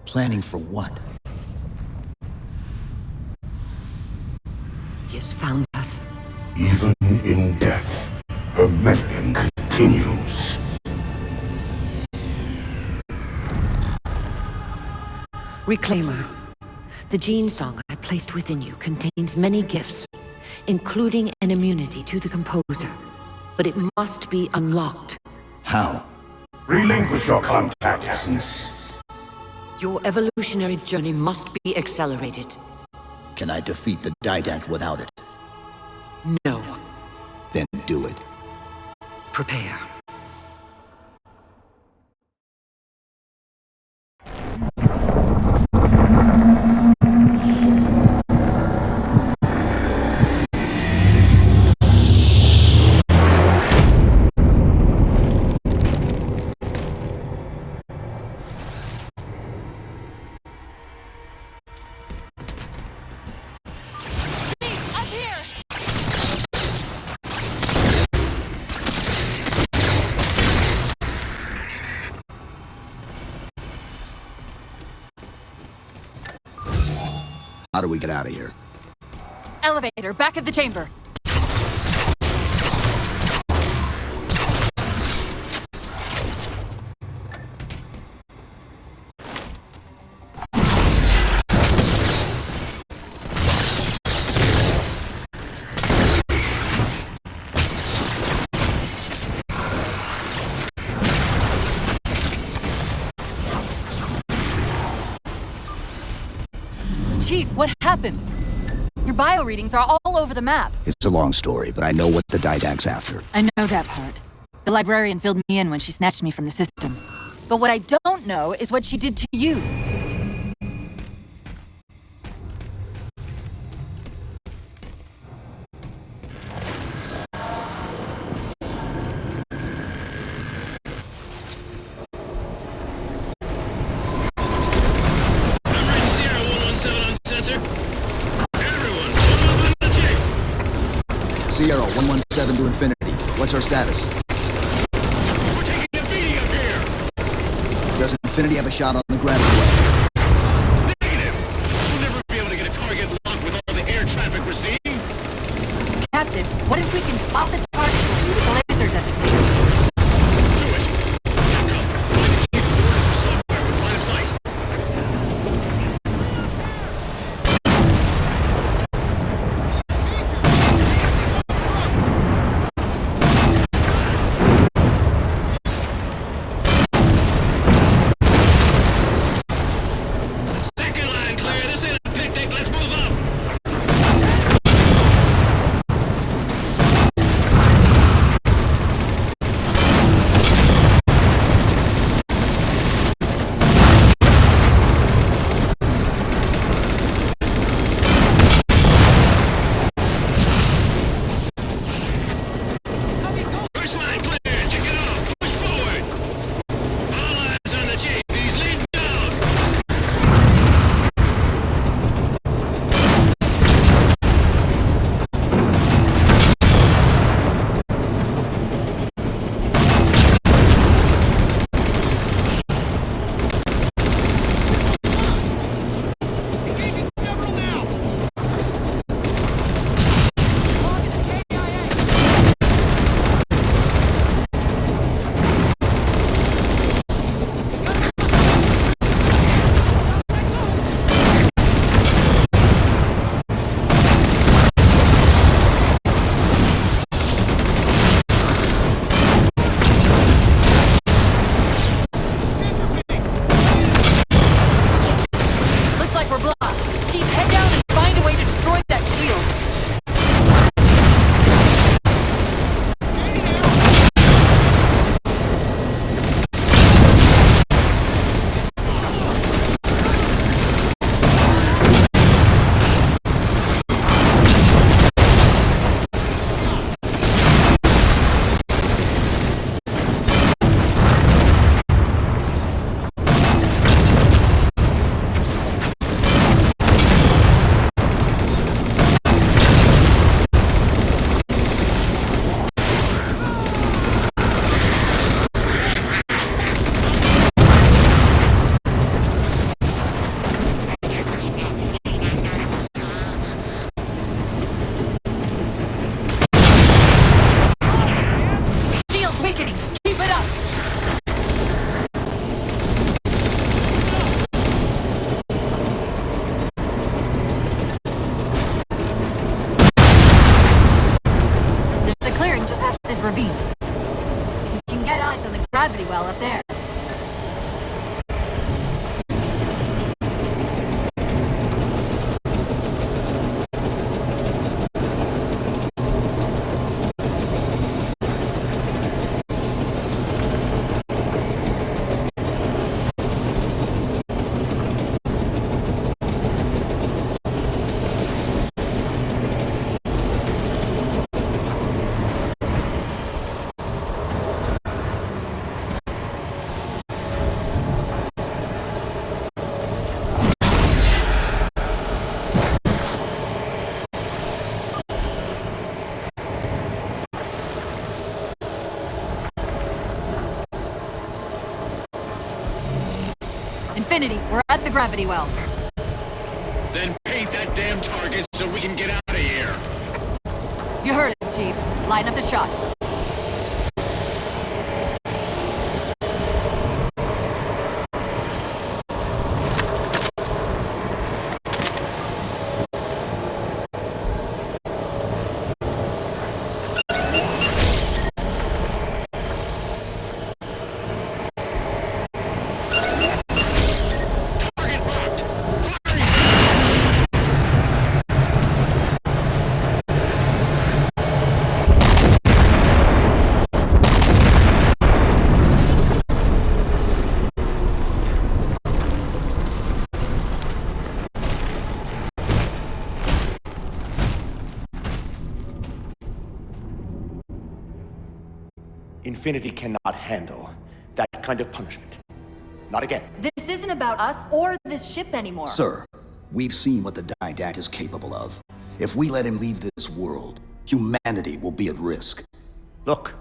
Planning for what? He has found us. Even in death, her meddling continues. Reclaimer. The gene song I placed within you contains many gifts, including an immunity to the Composer. But it must be unlocked. How? Relinquish your contact essence. Your evolutionary journey must be accelerated. Can I defeat the didact without it? No. Then do it. Prepare. How do we get out of here? Elevator, back of the chamber. Chief, what happened? Your bio readings are all over the map. It's a long story, but I know what the didact's after. I know that part. The librarian filled me in when she snatched me from the system. But what I don't know is what she did to you. Sierra 117 to infinity. What's our status? We're taking a beating up here! Does Infinity have a shot on the gravity well? Negative! We'll never be able to get a target locked with all the air traffic we're seeing. Captain, what if we can spot the target for you with the laser designator? Do it! Find the chief's orders somewhere with line of sight. Infinity, we're at the gravity well. Then paint that damn target so we can get out of here. You heard it, Chief. Line up the shot. Infinity cannot handle that kind of punishment. Not again. This isn't about us or this ship anymore. Sir, we've seen what the didact is capable of. If we let him leave this world, humanity will be at risk. Look,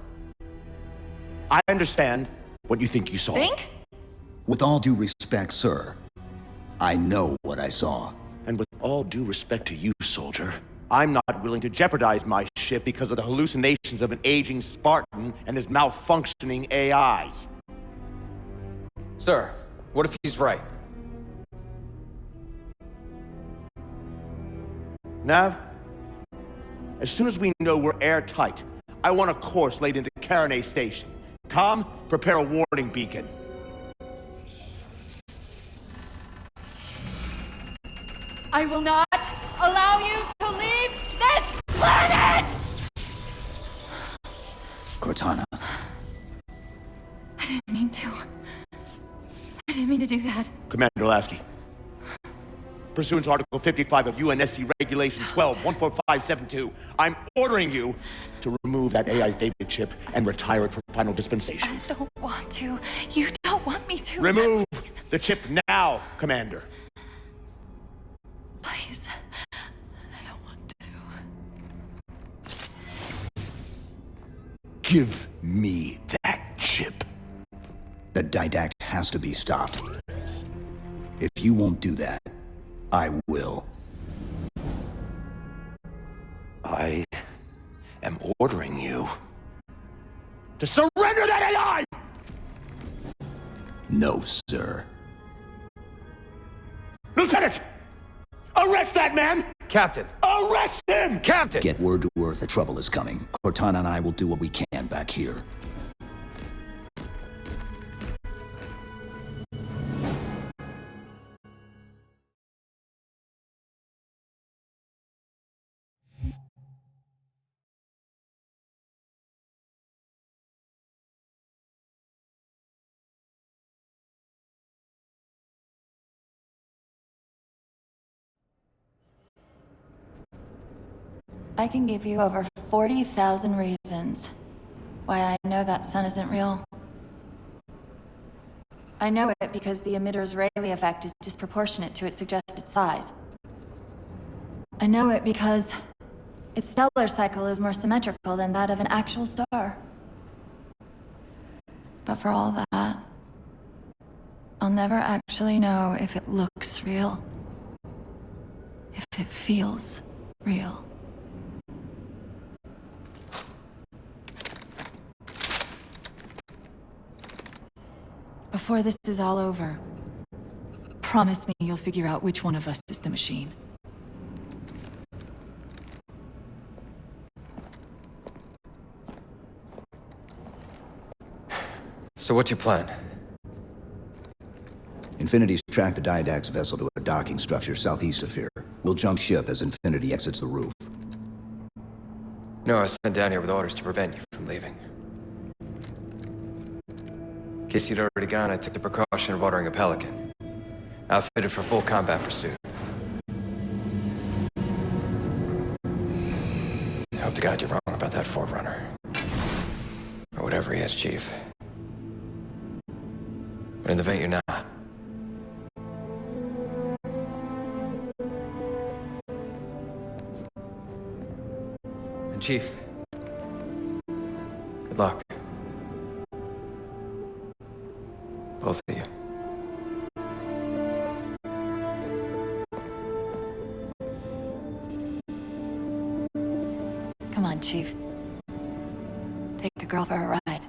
I understand what you think you saw. Think? With all due respect, sir, I know what I saw. And with all due respect to you, soldier, I'm not willing to jeopardize my ship because of the hallucinations of an aging Spartan and his malfunctioning AI. Sir, what if he's right? Nav, as soon as we know we're airtight, I want a course laid into Carenay Station. Com, prepare a warning beacon. I will not allow you to leave this planet! Cortana. I didn't mean to. I didn't mean to do that. Commander Lasky, pursuant to Article 55 of UNSC Regulation 12-14572, I'm ordering you to remove that AI's data chip and retire it for final dispensation. I don't want to. You don't want me to. Remove Please. the chip now, Commander. Please. I don't want to. Give me that chip. The didact has to be stopped. If you won't do that, I will. I am ordering you to surrender that AI! No, sir. Lieutenant! Arrest that man! Captain! Arrest him! Captain! Get word to Earth that trouble is coming. Cortana and I will do what we can back here. I can give you over 40,000 reasons why I know that sun isn't real. I know it because the emitter's Rayleigh effect is disproportionate to its suggested size. I know it because its stellar cycle is more symmetrical than that of an actual star. But for all that, I'll never actually know if it looks real. If it feels real. Before this is all over, promise me you'll figure out which one of us is the machine. So what's your plan? Infinity's tracked the didact's vessel to a docking structure southeast of here. We'll jump ship as Infinity exits the roof. No, I was sent down here with orders to prevent you from leaving. In case you'd already gone, I took the precaution of ordering a Pelican. Outfitted for full combat pursuit. I hope to God you're wrong about that Forerunner. Or whatever he is, Chief. But in the event you're not. And Chief, good luck. Both of you. Come on, Chief. Take a girl for a ride.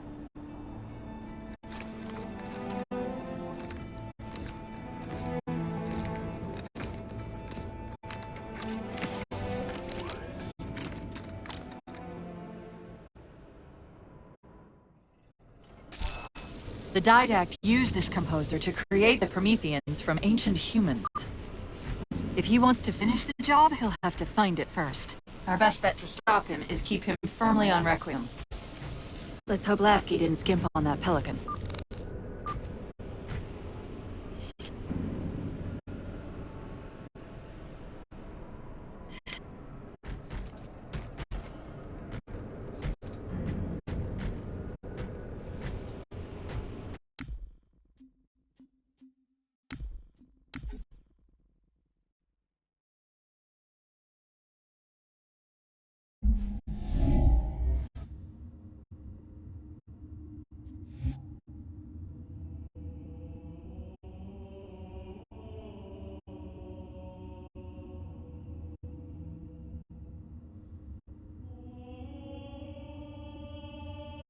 The didact used this composer to create the Prometheans from ancient humans. If he wants to finish the job, he'll have to find it first. Our best bet to stop him is keep him firmly on Requiem. Let's hope Lasky didn't skimp on that Pelican.